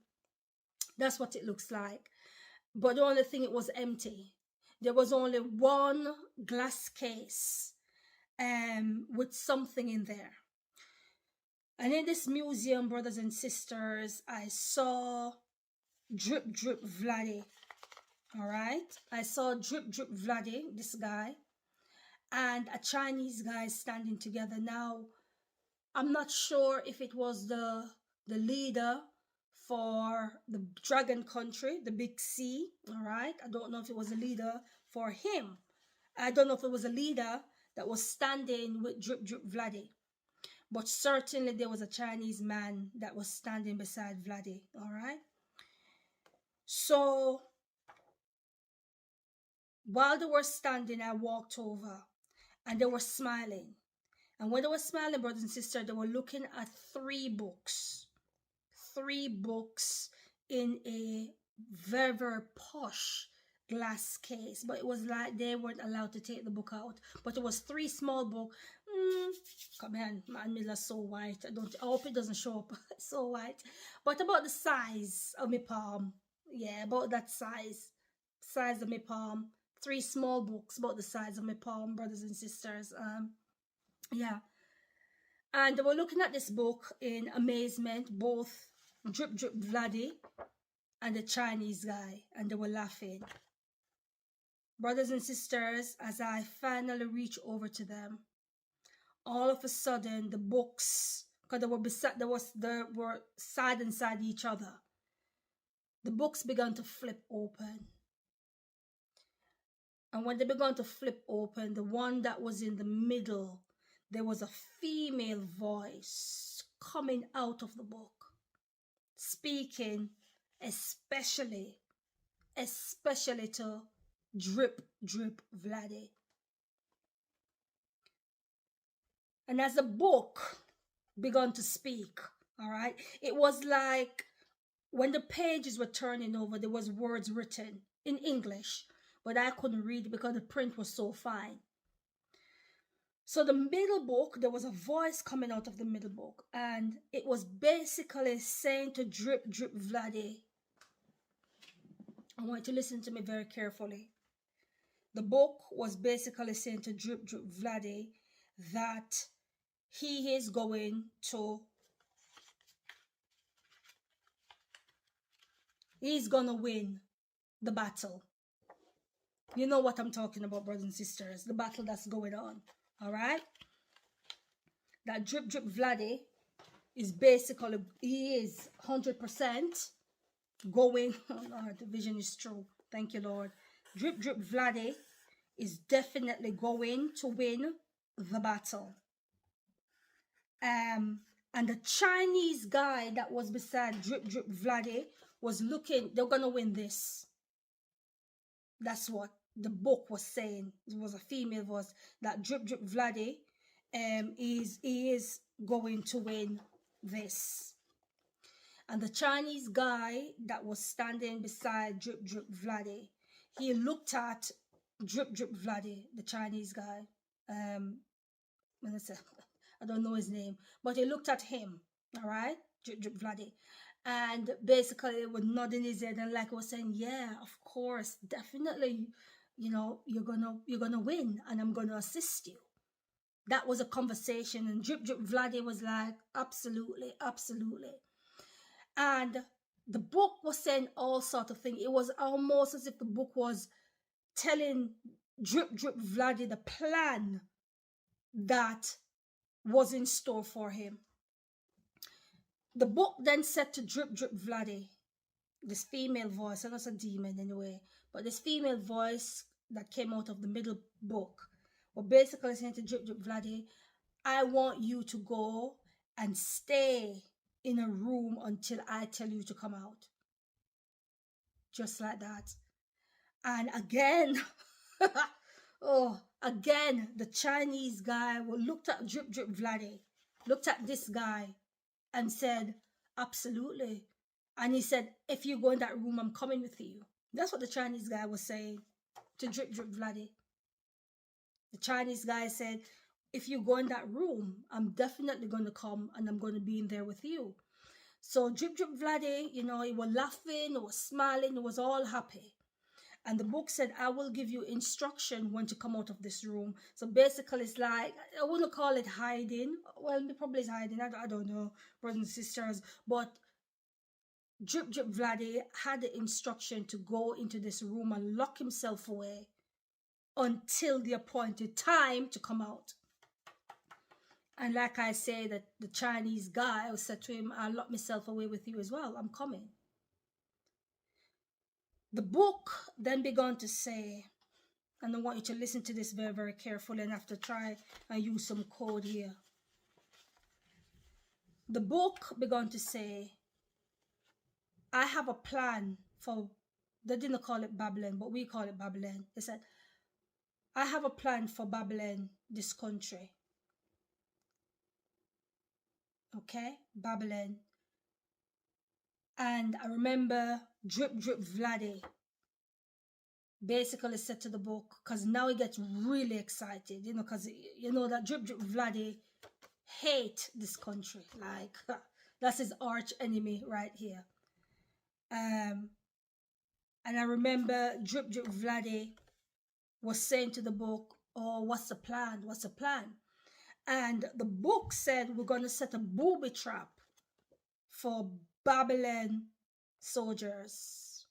[SPEAKER 15] That's what it looks like. But the only thing, it was empty. There was only one glass case, with something in there. And in this museum, brothers and sisters, I saw Drip Vladdy. All right, I saw Drip Vladdy, this guy, and a Chinese guy standing together. Now, I'm not sure if it was the leader for the Dragon Country, the Big C. All right, I don't know if it was a leader for him. I don't know if it was a leader that was standing with Drip Vladdy. But certainly there was a Chinese man that was standing beside Vladdy, all right? So while they were standing, I walked over, and they were smiling. And when they were smiling, brothers and sisters, they were looking at three books in a very posh glass case, but it was like they weren't allowed to take the book out. But it was 3 small book. Come on, man, Miller's so white. I hope it doesn't show up. It's so white, but about the size of my palm. Yeah, about that size of my palm. 3 small books about the size of my palm, brothers and sisters. Yeah, and they were looking at this book in amazement, both Drip Drip Vladdy and the Chinese guy, and they were laughing. Brothers and sisters, as I finally reach over to them, all of a sudden the books, because they were side and side each other, the books began to flip open. And when they began to flip open, the one that was in the middle, there was a female voice coming out of the book, speaking especially to Drip Drip Vladdy. And as the book began to speak, all right, it was like when the pages were turning over, there was words written in English, but I couldn't read it because the print was so fine. So the middle book, there was a voice coming out of the middle book, and it was basically saying to Drip Drip Vladdy, I want you to listen to me very carefully. The book was basically saying to Drip Drip Vladdy that he is going to, he's gonna win the battle. You know what I'm talking about, brothers and sisters, the battle that's going on, all right? That Drip Drip Vladdy is basically, he is 100% going, oh Lord, the vision is true. Thank you, Lord. Drip Drip Vladdy is definitely going to win the battle. And the Chinese guy that was beside Drip Drip Vladdy was looking, they're going to win this. That's what the book was saying. It was a female voice, that Drip Drip Vladdy is going to win this. And the Chinese guy that was standing beside Drip Drip Vladdy, he looked at Drip Drip Vladdy, the Chinese guy. I don't know his name, but he looked at him, all right, Drip Drip Vladdy, and basically was nodding his head and like was saying, yeah, of course, definitely, you know, you're gonna win, and I'm gonna assist you. That was a conversation, and Drip Drip Vladdy was like, absolutely, absolutely. And the book was saying all sorts of things. It was almost as if the book was telling Drip Drip Vladdy the plan that was in store for him. The book then said to Drip Drip Vladdy, this female voice, and it's a demon anyway, but this female voice that came out of the middle book, were basically saying to Drip Drip Vladdy, I want you to go and stay in a room until I tell you to come out. Just like that. And again, again, the Chinese guy looked at Drip Drip Vladdy, looked at this guy and said, absolutely. And he said, if you go in that room, I'm coming with you. That's what the Chinese guy was saying to Drip Drip Vladdy. The Chinese guy said, if you go in that room, I'm definitely going to come and I'm going to be in there with you. So Drip Drip Vladdy, you know, he was laughing, he was smiling, he was all happy. And the book said, I will give you instruction when to come out of this room. So basically, it's like, I wouldn't call it hiding. Well, it probably is hiding. I don't know, brothers and sisters. But Drip Drip Vladdy had the instruction to go into this room and lock himself away until the appointed time to come out. And like I say, that the Chinese guy said to him, I'll lock myself away with you as well. I'm coming. The book then began to say, and I want you to listen to this very, very carefully and have to try and use some code here. The book began to say, I have a plan for, they didn't call it Babylon, but we call it Babylon. They said, I have a plan for Babylon, this country. Okay, Babylon. And I remember Drip Drip Vladdy basically said to the book, because now he gets really excited, you know, because you know that Drip Drip Vladdy hate this country. Like, that's his arch enemy right here. And I remember Drip Drip Vladdy was saying to the book, oh, what's the plan? What's the plan? And the book said we're going to set a booby trap for Babylon soldiers.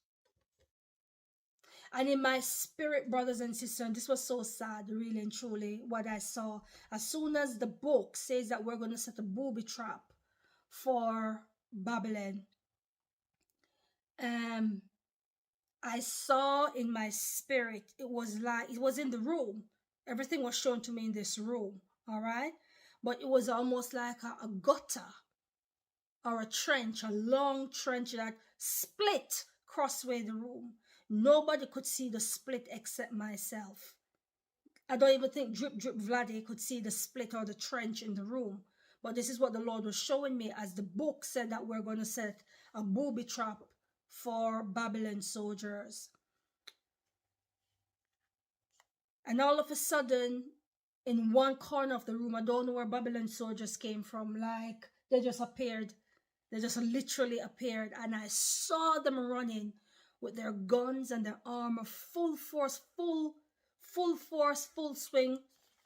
[SPEAKER 15] And in my spirit, brothers and sisters, and this was so sad, really and truly, what I saw. As soon as the book says that we're going to set a booby trap for Babylon, I saw in my spirit, it was like, it was in the room. Everything was shown to me in this room, all right? But it was almost like a gutter or a trench, a long trench that split crossway the room. Nobody could see the split except myself. I don't even think Drip Drip Vladdy could see the split or the trench in the room. But this is what the Lord was showing me as the book said that we're going to set a booby trap for Babylon soldiers. And all of a sudden, in one corner of the room, I don't know where Babylon soldiers came from, like they just appeared. They just literally appeared, and I saw them running with their guns and their armor, full force, full swing,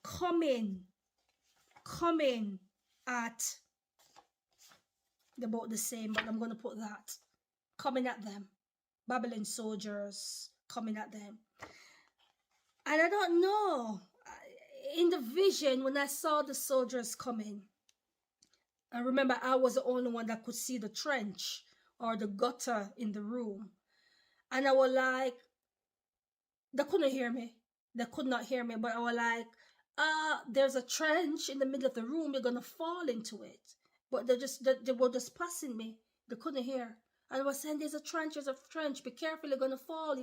[SPEAKER 15] coming at about the same, but I'm going to put that. Coming at them. Babylon soldiers coming at them. And I don't know. In the vision, when I saw the soldiers coming, I remember I was the only one that could see the trench or the gutter in the room. And I was like, they couldn't hear me. They could not hear me. But I was like, there's a trench in the middle of the room. You're going to fall into it. But they were just passing me. They couldn't hear. And I was saying, there's a trench. Be careful, you're going to fall.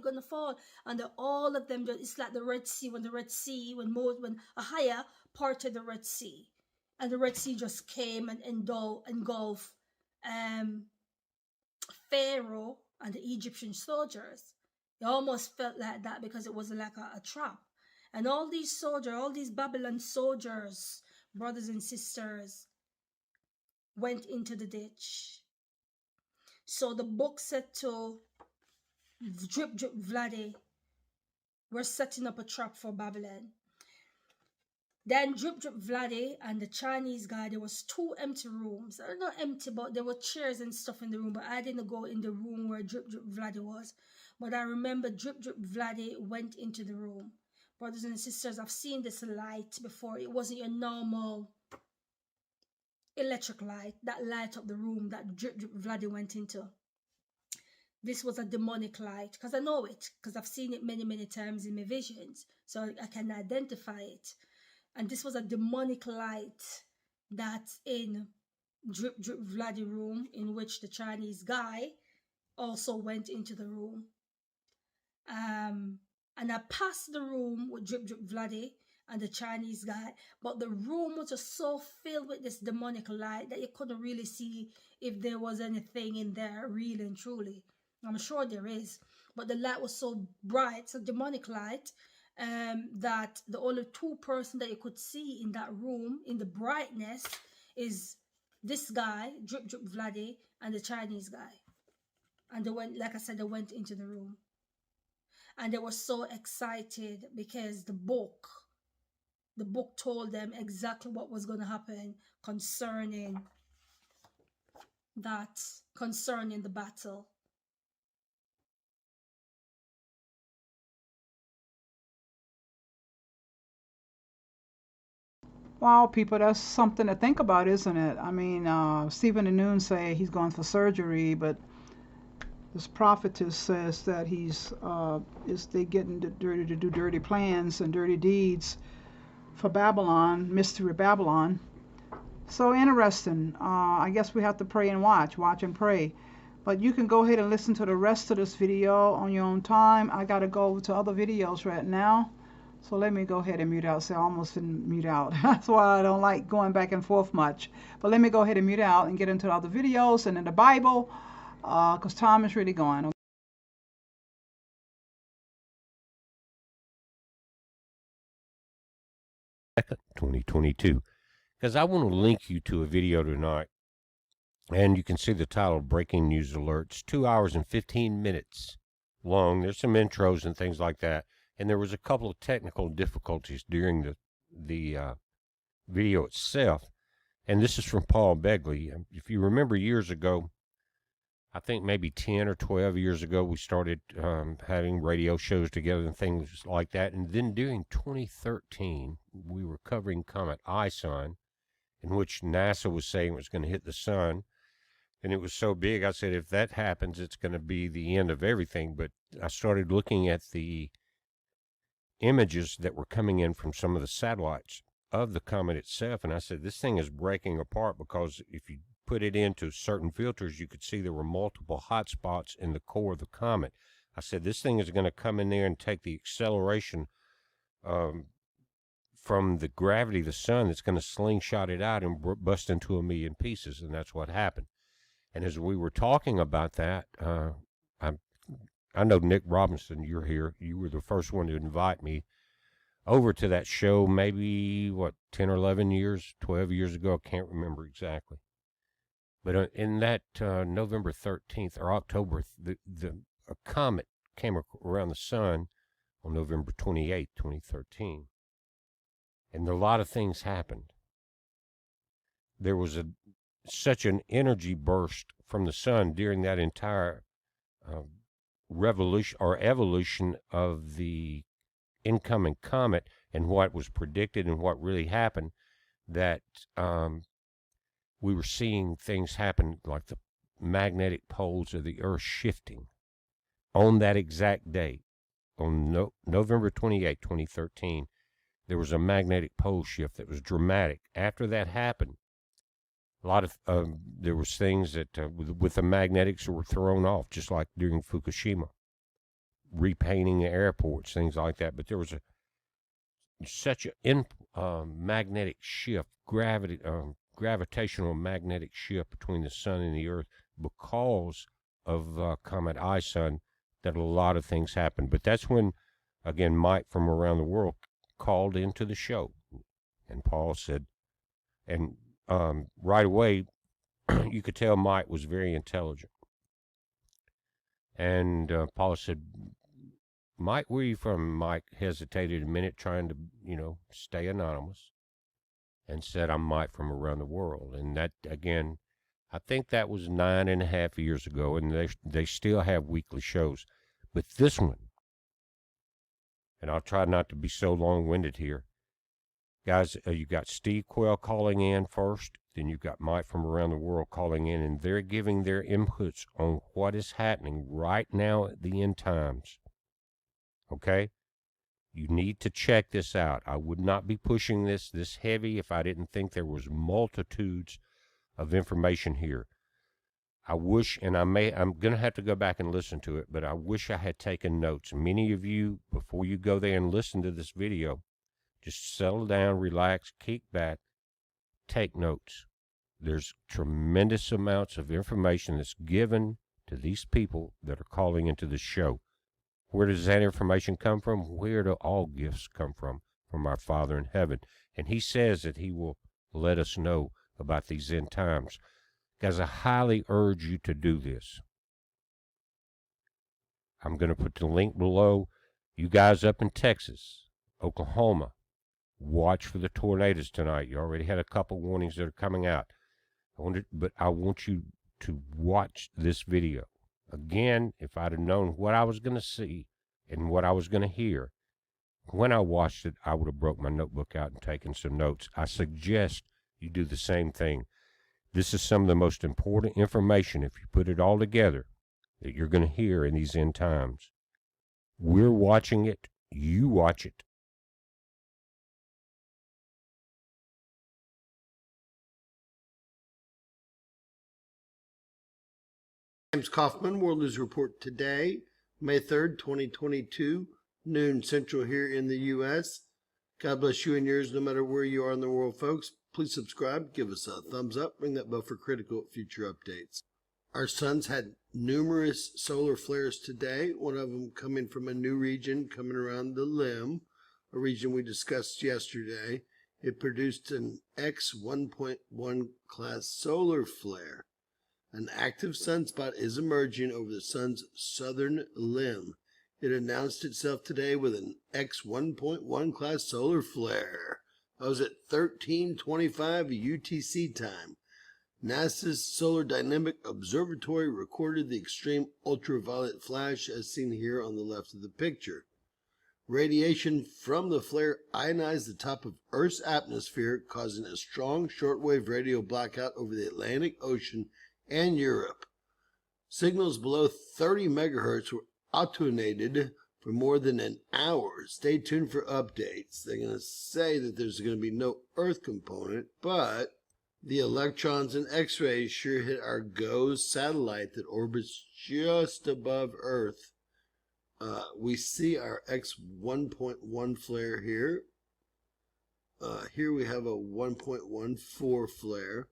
[SPEAKER 15] And all of them, it's like the Red Sea, when Ahaya parted the Red Sea. And the Red Sea just came and engulfed Pharaoh and the Egyptian soldiers. It almost felt like that because it was like a trap. And all these soldiers, all these Babylon soldiers, brothers and sisters, went into the ditch. So the book said to Drip Drip Vladdy, we're setting up a trap for Babylon. Then Drip Drip Vladdy and the Chinese guy, there was 2 empty rooms. They're not empty, but there were chairs and stuff in the room. But I didn't go in the room where Drip Drip Vladdy was. But I remember Drip Drip Vladdy went into the room. Brothers and sisters, I've seen this light before. It wasn't your normal electric light that light up the room that Drip Drip Vladdy went into. This was a demonic light, because I know it, because I've seen it many times in my visions, so I can identify it. And this was a demonic light that's in Drip Drip Vladdy room, in which the Chinese guy also went into the room. And I passed the room with Drip Drip Vladdy and the Chinese guy, but the room was just so filled with this demonic light that you couldn't really see if there was anything in there, really and truly. I'm sure there is, but the light was so bright, so demonic light, that the only 2 persons that you could see in that room, in the brightness, is this guy, Drip Drip Vladdy, and the Chinese guy. And they went, like I said, they went into the room. And they were so excited because the book told them exactly what was going to happen concerning the battle.
[SPEAKER 1] Wow, people, that's something to think about, isn't it? I mean, Stephen and Noon say he's going for surgery, but this prophetess says that they getting dirty to do dirty plans and dirty deeds for Babylon, mystery Babylon. So interesting. I guess we have to pray and watch and pray. But you can go ahead and listen to the rest of this video on your own time. I got to go over to other videos right now. So let me go ahead and mute out. So I almost didn't mute out. That's why I don't like going back and forth much. But let me go ahead and mute out and get into the other videos and in the Bible, because time is really going.
[SPEAKER 16] 2nd, 2022. Because I want to link you to a video tonight, and you can see the title, Breaking News Alerts, 2 hours and 15 minutes long. There's some intros and things like that, and there was a couple of technical difficulties during the video itself, and this is from Paul Begley. If you remember years ago, I think maybe 10 or 12 years ago, we started having radio shows together and things like that. And then during 2013, we were covering Comet ISON, in which NASA was saying it was going to hit the sun. And it was so big, I said, if that happens, it's going to be the end of everything. But I started looking at the images that were coming in from some of the satellites of the comet itself. And I said, this thing is breaking apart, because if you put it into certain filters, you could see there were multiple hot spots in the core of the comet. I said, this thing is going to come in there and take the acceleration from the gravity of the sun that's going to slingshot it out and bust into a million pieces. And that's what happened. And as we were talking about that, I know Nick Robinson, you're here. You were the first one to invite me over to that show maybe, 10 or 11 years, 12 years ago. I can't remember exactly. But in that November 13th or October, a comet came around the sun on November 28th, 2013. And a lot of things happened. There was such an energy burst from the sun during that entire revolution or evolution of the incoming comet, and what was predicted and what really happened, that we were seeing things happen like the magnetic poles of the earth shifting on that exact date. On November 28, 2013, there was a magnetic pole shift that was dramatic. After that happened, a lot of there was things that with the magnetics were thrown off, just like during Fukushima, repainting airports, things like that. But there was such a magnetic shift, gravitational magnetic shift between the sun and the earth because of Comet ISON, that a lot of things happened. But that's when, again, Mike from around the world called into the show, and Paul said, and right away, you could tell Mike was very intelligent. And Paul said, Mike, where are you from? Mike hesitated a minute, trying to, stay anonymous, and said, I'm Mike from around the world. And that, again, I think that was 9.5 years ago, and they still have weekly shows. But this one, and I'll try not to be so long-winded here, guys, you got Steve Quayle calling in first, then you've got Mike from around the world calling in, and they're giving their inputs on what is happening right now at the end times. Okay? You need to check this out. I would not be pushing this heavy if I didn't think there was multitudes of information here. I wish, and I'm going to have to go back and listen to it, but I wish I had taken notes. Many of you, before you go there and listen to this video, just settle down, relax, kick back, take notes. There's tremendous amounts of information that's given to these people that are calling into the show. Where does that information come from? Where do all gifts come from? From our Father in heaven. And he says that he will let us know about these end times. Guys, I highly urge you to do this. I'm going to put the link below. You guys up in Texas, Oklahoma, watch for the tornadoes tonight. You already had a couple warnings that are coming out. But I want you to watch this video. Again, if I'd have known what I was going to see and what I was going to hear, when I watched it, I would have broke my notebook out and taken some notes. I suggest you do the same thing. This is some of the most important information, if you put it all together, that you're going to hear in these end times. We're watching it. You watch it.
[SPEAKER 17] James Kaufman, World News Report today, May 3rd, 2022, noon Central here in the U.S. God bless you and yours no matter where you are in the world, folks. Please subscribe, give us a thumbs up, ring that bell for critical future updates. Our suns had numerous solar flares today, one of them coming from a new region coming around the limb, a region we discussed yesterday. It produced an X-1.1 class solar flare. An active sunspot is emerging over the sun's southern limb. It announced itself today with an X-1.1 class solar flare. I was at 13:25 UTC time. NASA's Solar Dynamic Observatory recorded the extreme ultraviolet flash as seen here on the left of the picture. Radiation from the flare ionized the top of Earth's atmosphere, causing a strong shortwave radio blackout over the Atlantic Ocean and Europe. Signals below 30 megahertz were attenuated for more than an hour. Stay tuned for updates. They're going to say that there's going to be no Earth component, but the electrons and X-rays sure hit our GOES satellite that orbits just above Earth. We see our X-1.1 flare here. Here we have a 1.14 flare.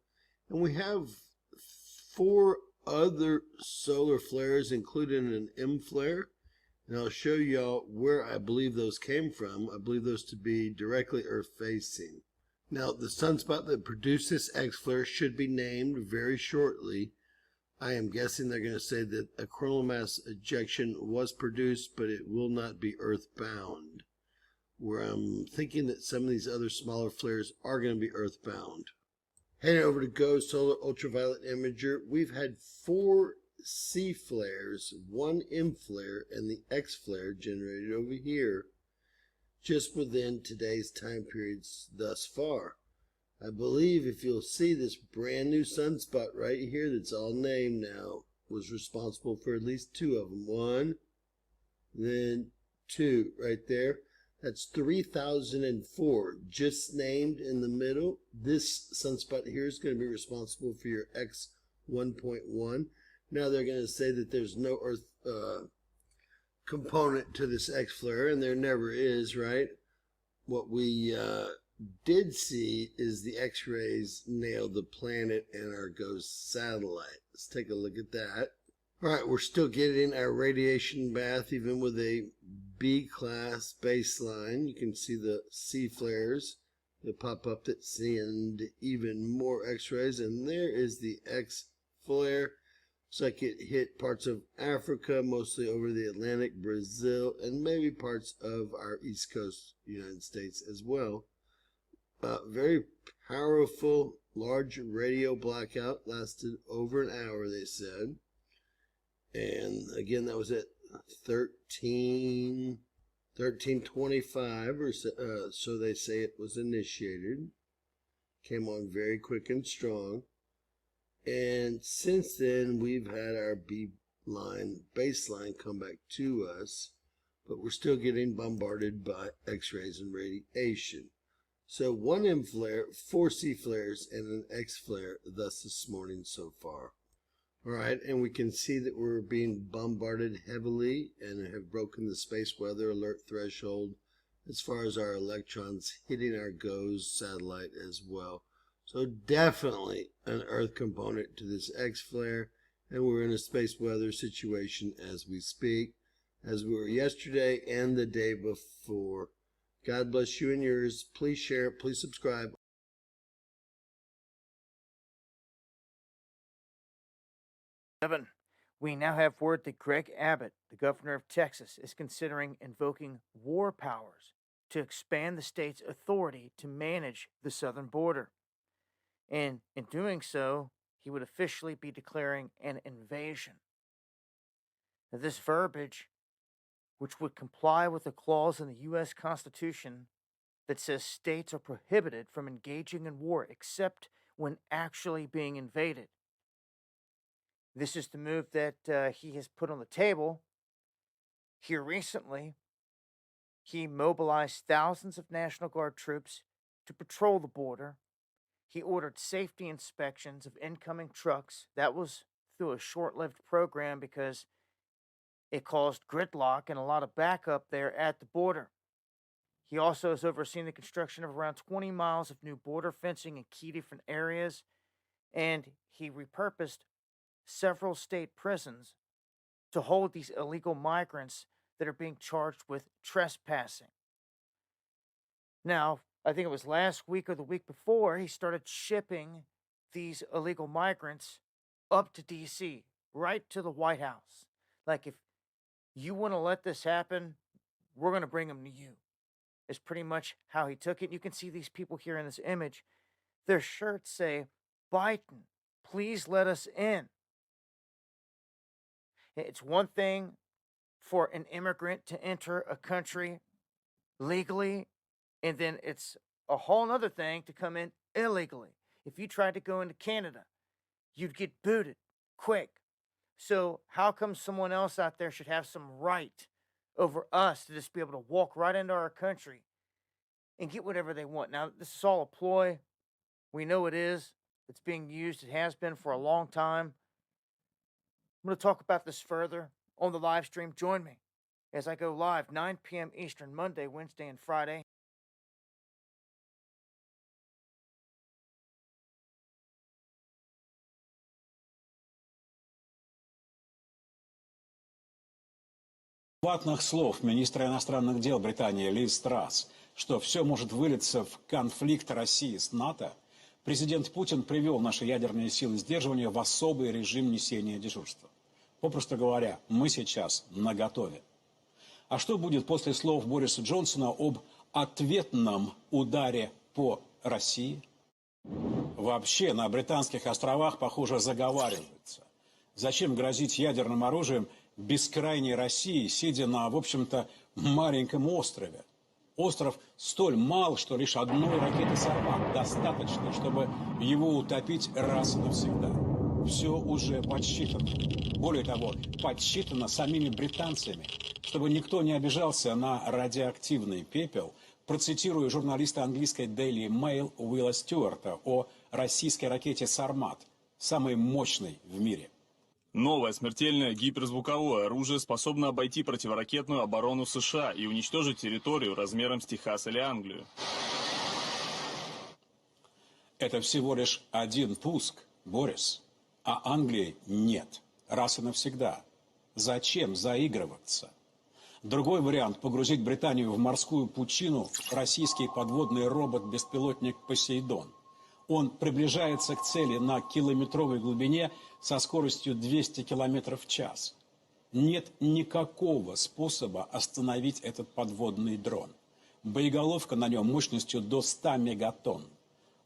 [SPEAKER 17] And we have 4 other solar flares, including an M flare. And I'll show y'all where I believe those came from. I believe those to be directly Earth facing. Now, the sunspot that produced this X flare should be named very shortly. I am guessing they're going to say that a coronal mass ejection was produced, but it will not be earthbound. Where I'm thinking that some of these other smaller flares are going to be earthbound. Heading over to GOES Solar Ultraviolet Imager, we've had 4 C flares, 1 M flare, and the X flare generated over here, just within today's time periods thus far. I believe if you'll see this brand new sunspot right here that's all named now was responsible for at least 2 of them. 1, then 2 right there. That's 3004 just named in the middle. This sunspot here is going to be responsible for your X 1.1. Now they're going to say that there's no Earth component to this X flare, and there never is, right? What we did see is the X-rays nailed the planet and our GOES satellite. Let's take a look at that. All right, we're still getting our radiation bath even with a B-class baseline. You can see the C flares that pop up that send even more X-rays, and there is the X flare. Looks like it hit parts of Africa, mostly over the Atlantic, Brazil, and maybe parts of our East Coast United States as well. Very powerful, large radio blackout, lasted over an hour, they said. And again, that was at 13:25, or so they say it was initiated. Came on very quick and strong. And since then, we've had our baseline come back to us, but we're still getting bombarded by X-rays and radiation. So 1 M flare, 4 C flares, and an X flare thus this morning so far. All right, and we can see that we're being bombarded heavily and have broken the space weather alert threshold as far as our electrons hitting our GOES satellite as well. So definitely an Earth component to this X flare, and we're in a space weather situation as we speak, as we were yesterday and the day before. God bless you and yours. Please share, please subscribe.
[SPEAKER 12] We now have word that Greg Abbott, the governor of Texas, is considering invoking war powers to expand the state's authority to manage the southern border. And in doing so, he would officially be declaring an invasion. Now, this verbiage, which would comply with a clause in the U.S. Constitution that says states are prohibited from engaging in war except when actually being invaded. This is the move that he has put on the table. Here recently, he mobilized thousands of National Guard troops to patrol the border. He ordered safety inspections of incoming trucks. That was through a short-lived program because it caused gridlock and a lot of backup there at the border. He also has overseen the construction of around 20 miles of new border fencing in key different areas, and he repurposed several state prisons to hold these illegal migrants that are being charged with trespassing. Now, I think it was last week or the week before, he started shipping these illegal migrants up to D.C., right to the White House. Like, if you want to let this happen, we're going to bring them to you. Is pretty much how he took it. You can see these people here in this image. Their shirts say, Biden, please let us in. It's one thing for an immigrant to enter a country legally, and then it's a whole nother thing to come in illegally. If you tried to go into Canada, you'd get booted quick. So how come someone else out there should have some right over us to just be able to walk right into our country and get whatever they want? Now, this is all a ploy. We know it is. It's being used. It has been for a long time. I'm going to talk about this further on the live stream. Join me as I go live 9 p.m. Eastern, Monday, Wednesday, and Friday.
[SPEAKER 18] Ватных слов министра иностранных дел Британии Лиз Трасс, что все может вылиться в конфликт России с НАТО, президент Путин привел наши ядерные силы сдерживания в особый режим несения дежурства. Попросту говоря, мы сейчас наготове. А что будет после слов Бориса Джонсона об ответном ударе по России? Вообще на Британских островах, похоже, заговариваются. Зачем грозить ядерным оружием бескрайней России, сидя на, в общем-то, маленьком острове? Остров столь мал, что лишь одной ракеты «Сармат» достаточно, чтобы его утопить раз и навсегда. Все уже подсчитано. Более того, подсчитано самими британцами. Чтобы никто не обижался на радиоактивный пепел, процитирую журналиста английской Daily Mail Уилла Стюарта о российской ракете «Сармат», самой мощной в мире.
[SPEAKER 19] Новое смертельное гиперзвуковое оружие способно обойти противоракетную оборону США и уничтожить территорию размером с Техас или Англию.
[SPEAKER 18] Это всего лишь один пуск, Борис, а Англии нет. Раз и навсегда. Зачем заигрываться? Другой вариант – погрузить Британию в морскую пучину российский подводный робот-беспилотник «Посейдон». Он приближается к цели на километровой глубине со скоростью 200 км в час. Нет никакого способа остановить этот подводный дрон. Боеголовка на нем мощностью до 100 мегатонн.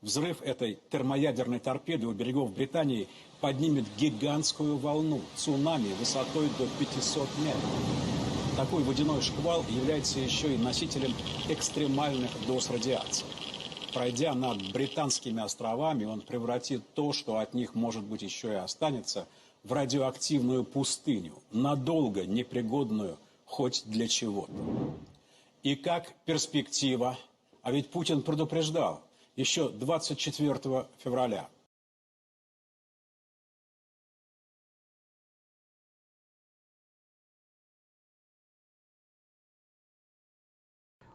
[SPEAKER 18] Взрыв этой термоядерной торпеды у берегов Британии поднимет гигантскую волну, цунами высотой до 500 метров. Такой водяной шквал является еще и носителем экстремальных доз радиации. Пройдя над Британскими островами, он превратит то, что от них, может быть, еще и останется, в радиоактивную пустыню, надолго непригодную хоть для чего-то. И как перспектива, а ведь Путин предупреждал еще 24 февраля.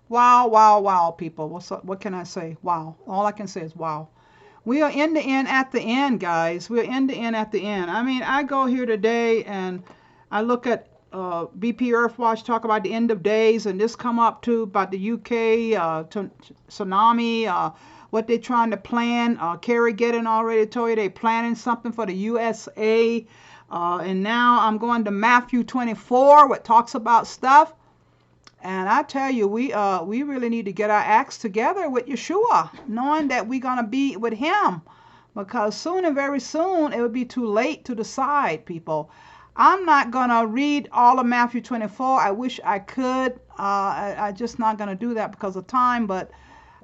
[SPEAKER 1] Wow, wow, wow, people. What can I say? Wow. All I can say is wow. We are in the end at the end, guys. We're in the end at the end. I mean, I go here today and I look at BP Earthwatch talk about the end of days, and this come up too about the UK tsunami, what they're trying to plan. KERRY-ANN already told you they're planning something for the USA. And now I'm going to Matthew 24, what talks about stuff. And I tell you, we really need to get our acts together with Yeshua, knowing that we're going to be with him. Because soon and very soon, it will be too late to decide, people. I'm not going to read all of Matthew 24. I wish I could. I'm just not going to do that because of time. But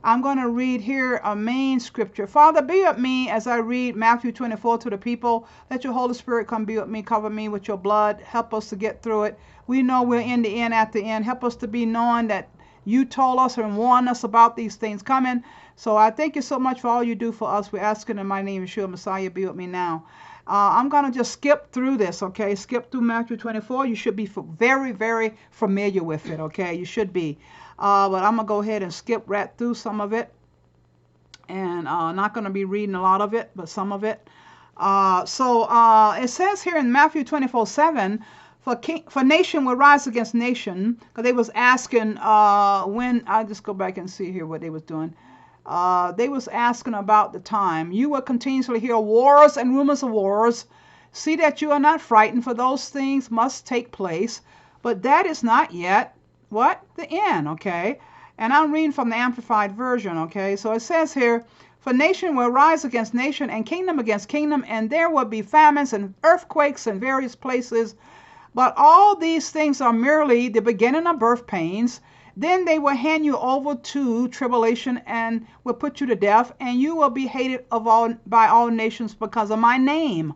[SPEAKER 1] I'm going to read here a main scripture. Father, be with me as I read Matthew 24 to the people. Let your Holy Spirit come be with me, cover me with your blood. Help us to get through it. We know we're in the end at the end. Help us to be knowing that you told us and warned us about these things coming. So I thank you so much for all you do for us. We're asking in my name, Yeshua Messiah, be with me now. I'm going to just skip through this, okay? Skip through Matthew 24. You should be very, very familiar with it, okay? You should be. But I'm going to go ahead and skip right through some of it. And not going to be reading a lot of it, but some of it. So it says here in Matthew 24:7, for nation will rise against nation. Because they was asking when, I'll just go back and see here what they was doing. they was asking about the time. You will continuously hear wars and rumors of wars. See that you are not frightened, for those things must take place, but that is not yet what? The end, okay? And I'm reading from the Amplified Version, okay? So it says here, for nation will rise against nation and kingdom against kingdom, and there will be famines and earthquakes in various places. But all these things are merely the beginning of birth pains. Then they will hand you over to tribulation and will put you to death, and you will be hated by all nations because of my name.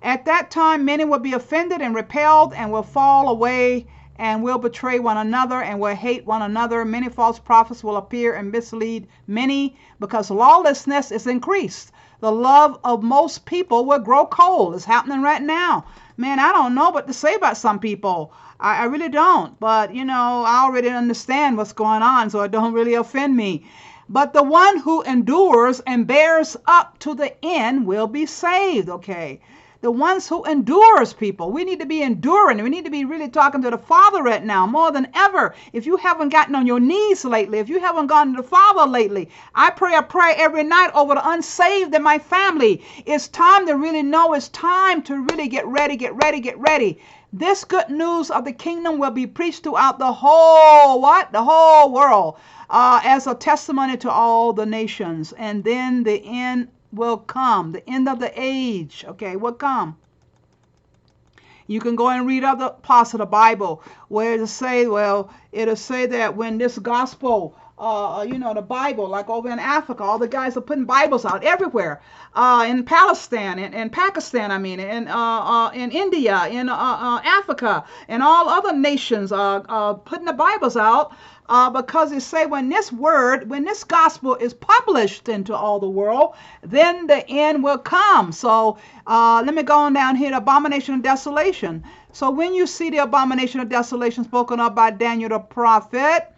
[SPEAKER 1] At that time, many will be offended and repelled and will fall away and will betray one another and will hate one another. Many false prophets will appear and mislead many because lawlessness is increased. The love of most people will grow cold. It's happening right now. Man, I don't know what to say about some people. I really don't. But, you know, I already understand what's going on, so it don't really offend me. But the one who endures and bears up to the end will be saved, okay? The ones who endures, people. We need to be enduring. We need to be really talking to the Father right now more than ever. If you haven't gotten on your knees lately, if you haven't gone to the Father lately, I pray a prayer every night over the unsaved in my family. It's time to really know. It's time to really get ready, get ready, get ready. This good news of the kingdom will be preached throughout the whole, what? The whole world as a testimony to all the nations. And then the end will come. The end of the age, okay, will come. You can go and read other parts of the Bible where it'll say, well, it'll say that when this gospel, you know, the Bible, like over in Africa, all the guys are putting Bibles out everywhere. In Palestine, in Pakistan, I mean, in India, in Africa, and all other nations are putting the Bibles out. Because it say when this gospel is published into all the world, then the end will come. So let me go on down here to Abomination and Desolation. So when you see the Abomination of Desolation spoken of by Daniel the prophet,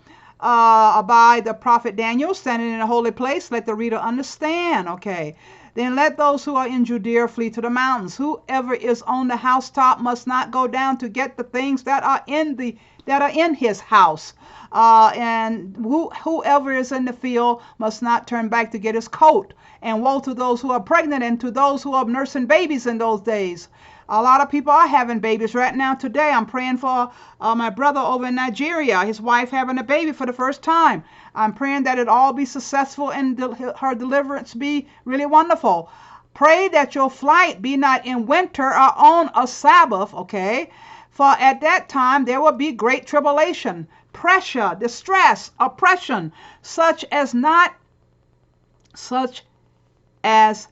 [SPEAKER 1] by the prophet Daniel standing in a holy place, let the reader understand, okay? Then let those who are in Judea flee to the mountains. Whoever is on the housetop must not go down to get the things that are in his house. And whoever is in the field must not turn back to get his coat. And woe to those who are pregnant and to those who are nursing babies in those days. A lot of people are having babies right now today. I'm praying for my brother over in Nigeria, his wife having a baby for the first time. I'm praying that it all be successful and her deliverance be really wonderful. Pray that your flight be not in winter or on a Sabbath, okay? For at that time there will be great tribulation, pressure, distress, oppression, such as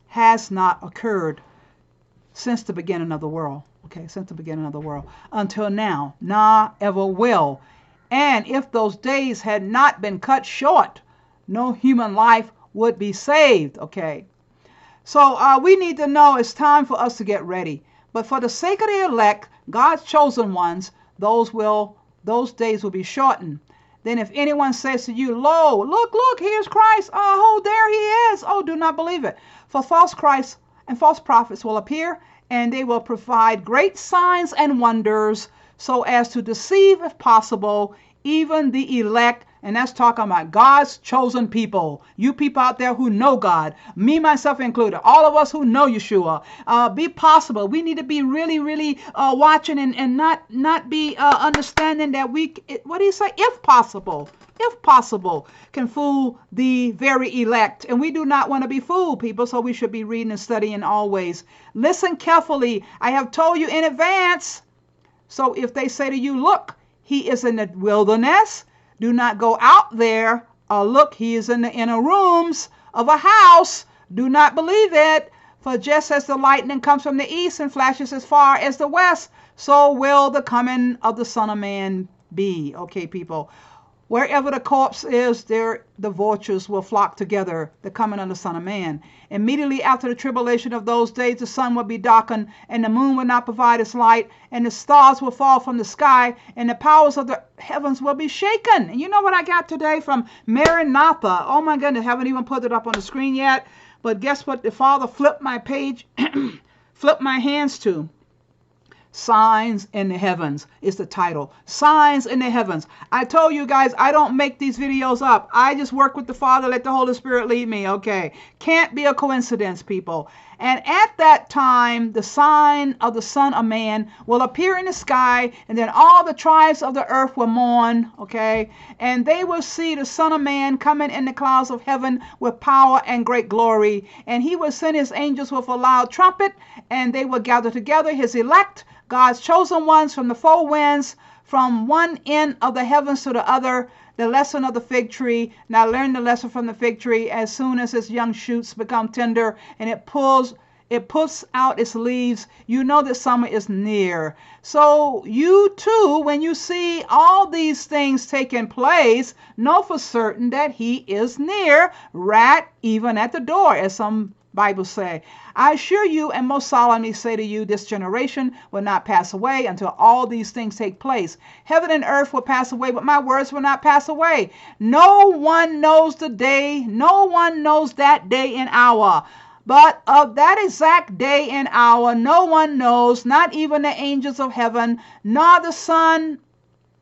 [SPEAKER 1] has not occurred since the beginning of the world. Okay, since the beginning of the world until now, nor ever will. And if those days had not been cut short, no human life would be saved. Okay, so we need to know it's time for us to get ready. But for the sake of the elect, God's chosen ones, those days will be shortened. Then if anyone says to you, lo, look, here's Christ. Oh, there he is. Oh, do not believe it. For false Christs and false prophets will appear, and they will provide great signs and wonders so as to deceive, if possible, even the elect. And that's talking about God's chosen people. You people out there who know God, me, myself included, all of us who know Yeshua. Be possible. We need to be really, really watching and not be understanding that what do you say? If possible, can fool the very elect. And we do not want to be fooled, people, so we should be reading and studying always. Listen carefully. I have told you in advance. So if they say to you, look, he is in the wilderness, do not go out there. Look, he is in the inner rooms of a house. Do not believe it. For just as the lightning comes from the east and flashes as far as the west, so will the coming of the Son of Man be. Okay, people. Wherever the corpse is, there the vultures will flock together, the coming of the Son of Man. Immediately after the tribulation of those days, the sun will be darkened, and the moon will not provide its light, and the stars will fall from the sky, and the powers of the heavens will be shaken. And you know what I got today from Maranatha? Oh my goodness, haven't even put it up on the screen yet. But guess what? The Father flipped my page, flipped my hands to. Signs in the Heavens is the title. Signs in the Heavens. I told you guys, I don't make these videos up. I just work with the Father, let the Holy Spirit lead me, okay? Can't be a coincidence, people. And at that time, the sign of the Son of Man will appear in the sky, and then all the tribes of the earth will mourn, okay? And they will see the Son of Man coming in the clouds of heaven with power and great glory. And he will send his angels with a loud trumpet, and they will gather together his elect, God's chosen ones from the four winds, from one end of the heavens to the other. The lesson of the fig tree. Now learn the lesson from the fig tree. As soon as its young shoots become tender and it puts out its leaves, you know that summer is near. So you too, when you see all these things taking place, know for certain that he is near, right even at the door, as some Bibles say. I assure you and most solemnly say to you, this generation will not pass away until all these things take place. Heaven and earth will pass away, but my words will not pass away. No one knows the day, no one knows that day and hour. But of that exact day and hour, no one knows, not even the angels of heaven, nor the Son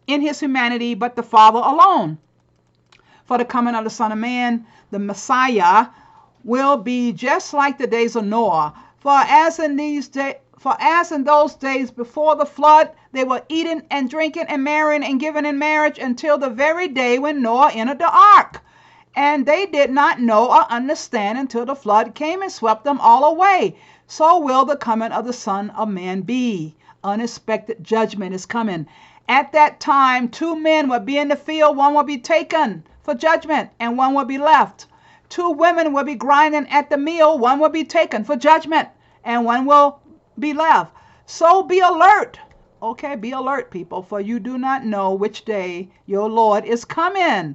[SPEAKER 1] in his humanity, but the Father alone. For the coming of the Son of Man, the Messiah, will be just like the days of Noah. For as in those days before the flood, they were eating and drinking and marrying and giving in marriage until the very day when Noah entered the ark. And they did not know or understand until the flood came and swept them all away. So will the coming of the Son of Man be. Unexpected judgment is coming. At that time, 2 men will be in the field. One will be taken for judgment and one will be left. 2 women will be grinding at the mill. One will be taken for judgment and one will be left. So be alert. Okay, be alert, people, for you do not know which day your Lord is coming.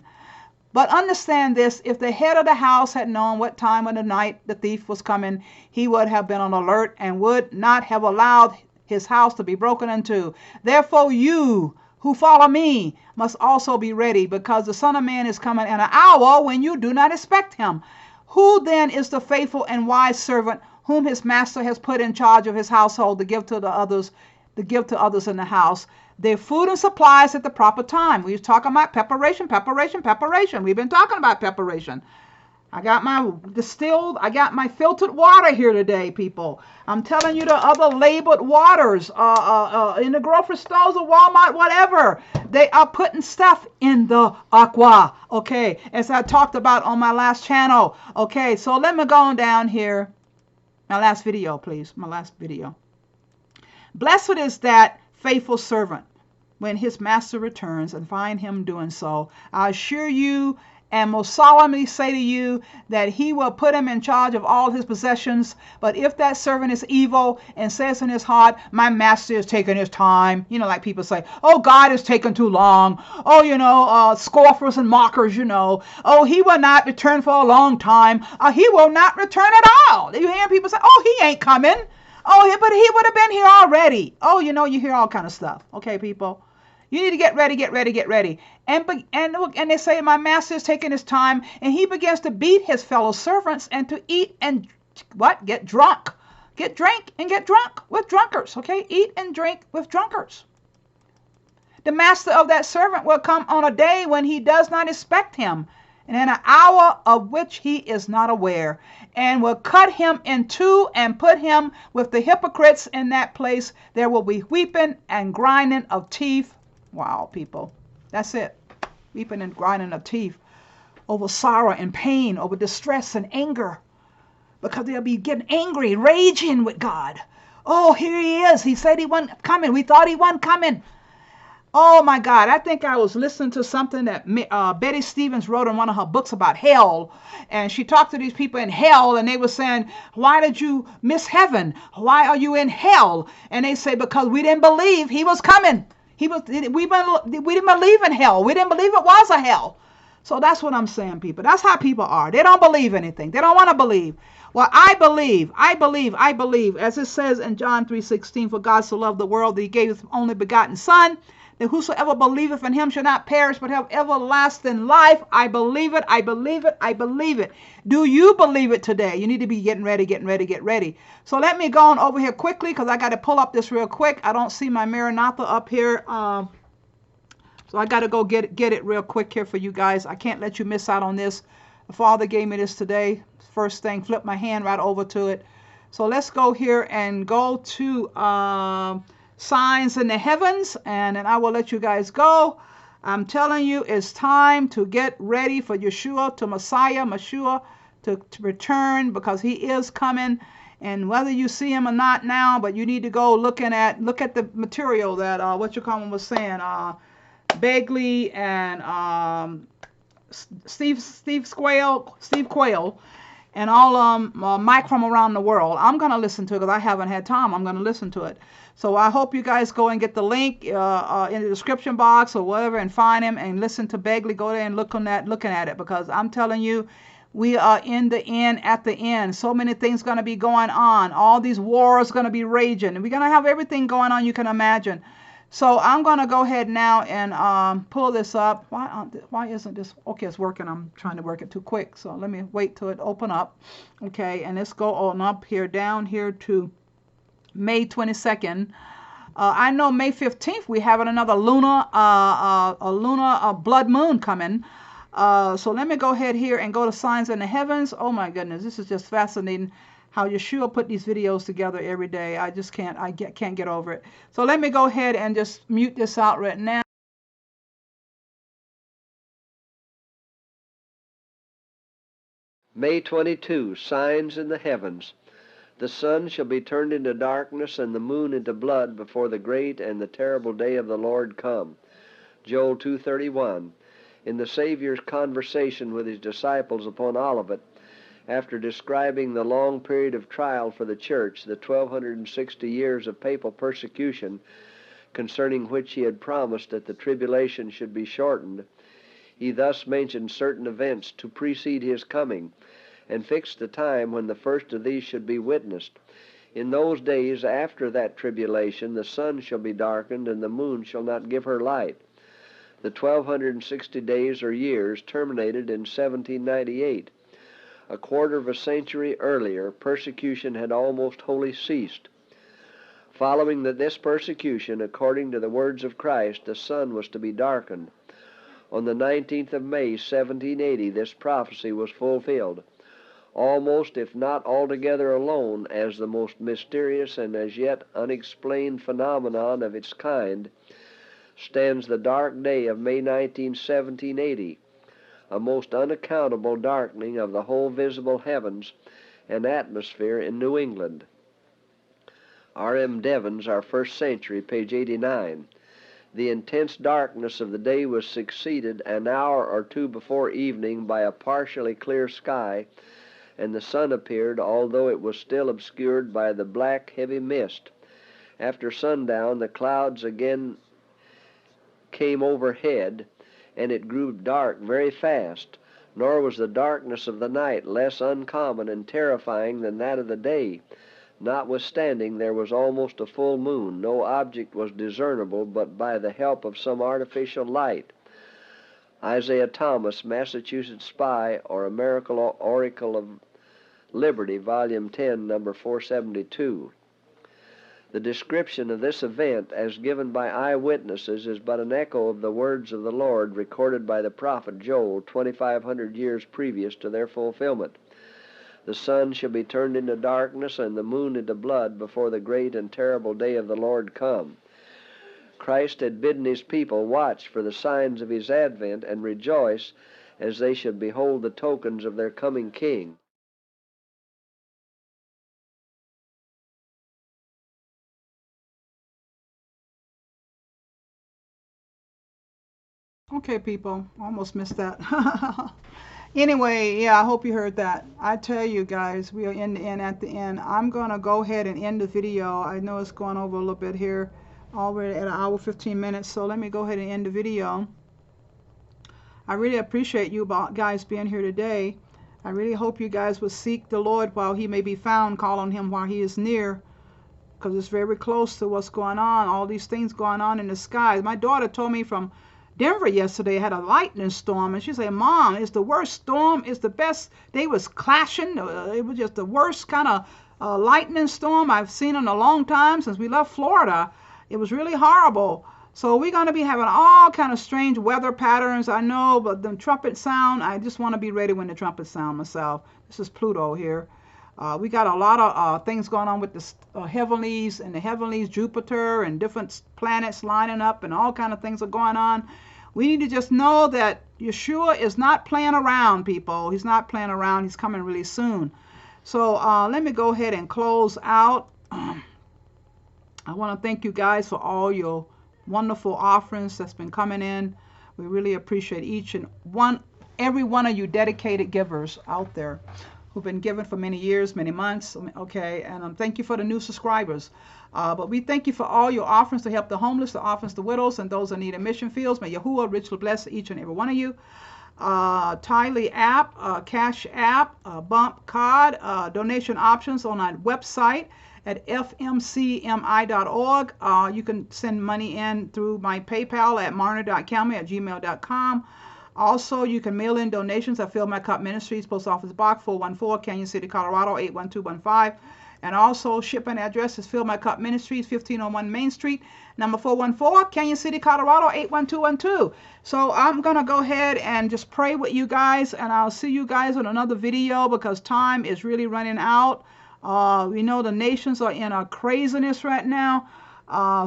[SPEAKER 1] But understand this, if the head of the house had known what time of the night the thief was coming, he would have been on alert and would not have allowed his house to be broken into. Therefore you who follow me must also be ready, because the Son of Man is coming in an hour when you do not expect him. Who then is the faithful and wise servant whom his master has put in charge of his household to give to others in the house their food and supplies at the proper time? We were talking about preparation. We've been talking about preparation. I got my filtered water here today, people. I'm telling you, the other labeled waters in the grocery stores or Walmart, whatever, they are putting stuff in the aqua, okay, as I talked about on my last channel. Okay, so let me go on down here. My last video, please. My last video. Blessed is that faithful servant when his master returns and find him doing so. I assure you and most solemnly say to you that he will put him in charge of all his possessions. But if that servant is evil and says in his heart, my master is taking his time, you know, like people say, oh, God is taking too long, oh, you know, scoffers and mockers, you know, oh, he will not return for a long time, he will not return at all. You hear people say, oh, he ain't coming, oh, but he would have been here already. Oh, you know, you hear all kind of stuff. Okay, people, you need to get ready, get ready, get ready. And they say, my master is taking his time, and he begins to beat his fellow servants and to eat and what? Get drunk. Get drink and get drunk with drunkards. Okay, eat and drink with drunkards. The master of that servant will come on a day when he does not expect him, and in an hour of which he is not aware, and will cut him in two and put him with the hypocrites. In that place there will be weeping and grinding of teeth. Wow, people. That's it. Weeping and grinding of teeth over sorrow and pain, over distress and anger, because they'll be getting angry, raging with God. Oh, here he is. He said he wasn't coming. We thought he wasn't coming. Oh, my God. I think I was listening to something that Betty Stevens wrote in one of her books about hell. And she talked to these people in hell, and they were saying, why did you miss heaven? Why are you in hell? And they say, because we didn't believe he was coming. We didn't believe in hell. We didn't believe it was a hell. So that's what I'm saying, people. That's how people are. They don't believe anything. They don't want to believe. Well, I believe, as it says in John 3:16, for God so loved the world that he gave his only begotten Son, that whosoever believeth in him shall not perish but have everlasting life. I believe it. I believe it. I believe it. Do you believe it today? You need to be getting ready, getting ready, get ready. So let me go on over here quickly because I got to pull up this real quick. I don't see my Maranatha up here. So I got to go get it real quick here for you guys. I can't let you miss out on this. The Father gave me this today. First thing, flip my hand right over to it. So let's go here and go to signs in the heavens, and then I will let you guys go. I'm telling you, it's time to get ready for Yeshua, to Mashiach to return, because he is coming. And whether you see him or not now, but you need to go look at the material that was saying. Begley and Steve Quayle, and all Mike from around the world. I'm going to listen to it because I haven't had time. I'm going to listen to it. So I hope you guys go and get the link in the description box or whatever and find him and listen to Begley. Go there and looking at it, because I'm telling you, we are in the end, at the end. So many things going to be going on. All these wars going to be raging. We're going to have everything going on you can imagine. So I'm going to go ahead now and pull this up. Why isn't this? Okay, it's working. I'm trying to work it too quick. So let me wait till it open up. Okay, and let's go on up here, down here to May 22nd. I know May 15th we having another lunar blood moon coming. So let me go ahead here and go to signs in the heavens. Oh my goodness, this is just fascinating. How Yeshua put these videos together every day. I just can't get over it. So let me go ahead and just mute this out right now.
[SPEAKER 20] May 22, signs in the heavens. The sun shall be turned into darkness and the moon into blood before the great and the terrible day of the Lord come. Joel 2:31. In the Savior's conversation with his disciples upon Olivet, after describing the long period of trial for the church, the 1260 years of papal persecution, concerning which he had promised that the tribulation should be shortened, he thus mentioned certain events to precede his coming, and fixed the time when the first of these should be witnessed. In those days after that tribulation, the sun shall be darkened, and the moon shall not give her light. The 1260 days or years terminated in 1798. A quarter of a century earlier, persecution had almost wholly ceased. Following this persecution, according to the words of Christ, the sun was to be darkened. On the 19th of May, 1780, this prophecy was fulfilled. Almost, if not altogether alone, as the most mysterious and as yet unexplained phenomenon of its kind, stands the dark day of May 19, 1780. A most unaccountable darkening of the whole visible heavens and atmosphere in New England. R.M. Devens, Our First Century, page 89. The intense darkness of the day was succeeded an hour or two before evening by a partially clear sky, and the sun appeared, although it was still obscured by the black, heavy mist. After sundown, the clouds again came overhead, and it grew dark very fast, nor was the darkness of the night less uncommon and terrifying than that of the day. Notwithstanding, there was almost a full moon. No object was discernible but by the help of some artificial light. Isaiah Thomas, Massachusetts Spy, or American Oracle of Liberty, Volume 10, number 472. The description of this event, as given by eyewitnesses, is but an echo of the words of the Lord recorded by the prophet Joel 2,500 years previous to their fulfillment. The sun shall be turned into darkness and the moon into blood before the great and terrible day of the Lord come. Christ had bidden his people watch for the signs of his advent and rejoice as they should behold the tokens of their coming King.
[SPEAKER 1] Okay, people, almost missed that. Anyway, yeah, I hope you heard that. I tell you guys, we are in the end, at the end. I'm going to go ahead and end the video. I know it's going over a little bit here, already at an hour 15 minutes, so let me go ahead and end the video. I really appreciate you guys being here today. I really hope you guys will seek the Lord while he may be found, call on him while he is near, because it's very close to what's going on, all these things going on in the skies. My daughter told me from Denver yesterday had a lightning storm, and she said, Mom, it's the worst storm, it's the best. They was clashing. It was just the worst kind of lightning storm I've seen in a long time since we left Florida. It was really horrible. So we're going to be having all kind of strange weather patterns, I know, but the trumpet sound, I just want to be ready when the trumpet sound myself. This is Pluto here. We got a lot of things going on with the heavenlies and the heavenlies, Jupiter and different planets lining up, and all kind of things are going on. We need to just know that Yeshua is not playing around, people. He's not playing around. He's coming really soon. So let me go ahead and close out. I want to thank you guys for all your wonderful offerings that's been coming in. We really appreciate every one of you dedicated givers out there who've been giving for many years, many months. Okay, and thank you for the new subscribers. But we thank you for all your offerings to help the homeless, the orphans, the widows, and those in need of mission fields. May Yahuwah richly bless each and every one of you. Tiley app, Cash app, Bump card, donation options on our website at fmcmi.org. You can send money in through my PayPal at marner.cammy@gmail.com. Also, you can mail in donations at Fill My Cup Ministries, Post Office Box 414, Canon City, Colorado 81215. And also, shipping address is Fill My Cup Ministries, 1501 Main Street, number 414, Canon City, Colorado 81212. So I'm going to go ahead and just pray with you guys, and I'll see you guys in another video because time is really running out. We know the nations are in a craziness right now,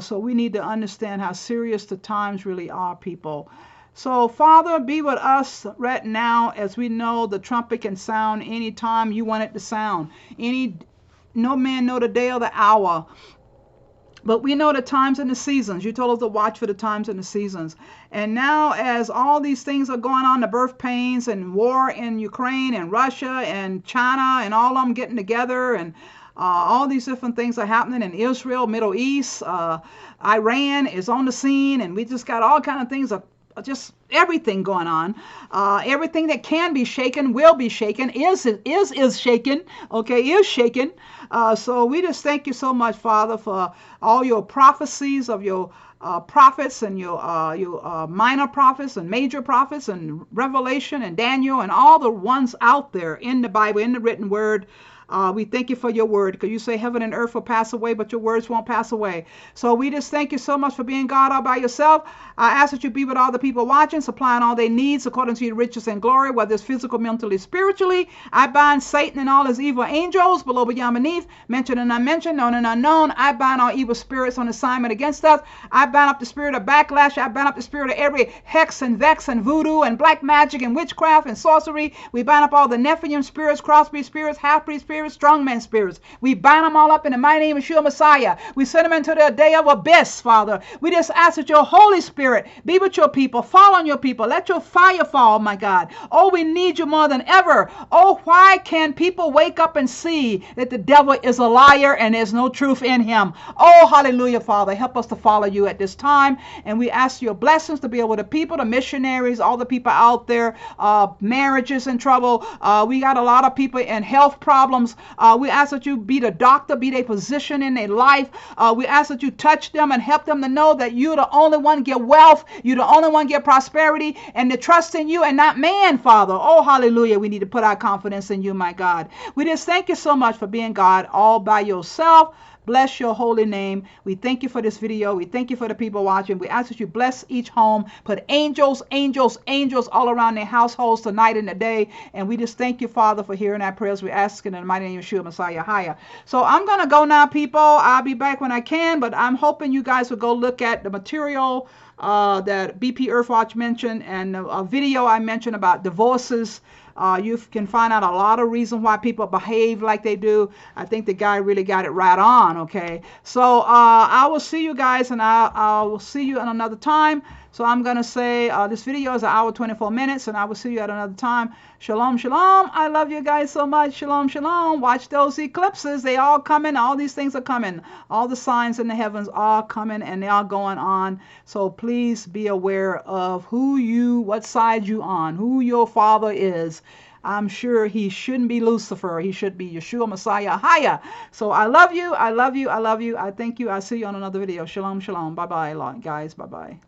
[SPEAKER 1] so we need to understand how serious the times really are, people. So, Father, be with us right now as we know the trumpet can sound anytime you want it to sound. No man know the day or the hour. But we know the times and the seasons. You told us to watch for the times and the seasons. And now as all these things are going on, the birth pains and war in Ukraine and Russia and China and all of them getting together, and all these different things are happening in Israel, Middle East, Iran is on the scene, and we just got all kind of things, just everything going on. Everything that can be shaken will be shaken, is shaken, okay, is shaken. So we just thank you so much, Father, for all your prophecies of your prophets and your minor prophets and major prophets and Revelation and Daniel and all the ones out there in the Bible, in the written word. We thank you for your word, because you say heaven and earth will pass away, but your words won't pass away. So we just thank you so much for being God all by yourself. I ask that you be with all the people watching, supplying all their needs according to your riches and glory, whether it's physical, mentally, spiritually. I bind Satan and all his evil angels, below, beyond, beneath, mentioned and unmentioned, known and unknown. I bind all evil spirits on assignment against us. I bind up the spirit of backlash. I bind up the spirit of every hex and vex and voodoo and black magic and witchcraft and sorcery. We bind up all the Nephilim spirits, crossbreed spirits, half-breed spirits, strongman spirits. We bind them all up in the mighty name of Yeshua Messiah. We send them into the day of abyss, Father. We just ask that your Holy Spirit be with your people, fall on your people. Let your fire fall, my God. Oh, we need you more than ever. Oh, why can't people wake up and see that the devil is a liar and there's no truth in him? Oh, hallelujah, Father. Help us to follow you at this time. And we ask your blessings to be able to people, the missionaries, all the people out there, marriages in trouble. We got a lot of people in health problems. We ask that you be the doctor, be their physician in their life. We ask that you touch them and help them to know that you're the only one get wealth. You're the only one get prosperity, and to trust in you and not man, Father. Oh, hallelujah. We need to put our confidence in you, my God. We just thank you so much for being God all by yourself. Bless your holy name. We thank you for this video. We thank you for the people watching. We ask that you bless each home. Put angels, angels, angels all around their households tonight and today. And we just thank you, Father, for hearing our prayers. We ask in the mighty name of Yeshua Messiah. Higher. So I'm going to go now, people. I'll be back when I can, but I'm hoping you guys will go look at the material that BP Earthwatch mentioned and a video I mentioned about divorces. You can find out a lot of reasons why people behave like they do. I think the guy really got it right on, okay? So I will see you guys, and I will see you in another time. So I'm going to say this video is 1 hour 24 minutes, and I will see you at another time. Shalom, shalom. I love you guys so much. Shalom, shalom. Watch those eclipses. They all coming. All these things are coming. All the signs in the heavens are coming, and they are going on. So please be aware of what side you on, who your father is. I'm sure he shouldn't be Lucifer. He should be Yeshua Messiah Higher. So I love you. I love you. I love you. I thank you. I'll see you on another video. Shalom, shalom. Bye-bye, guys. Bye-bye.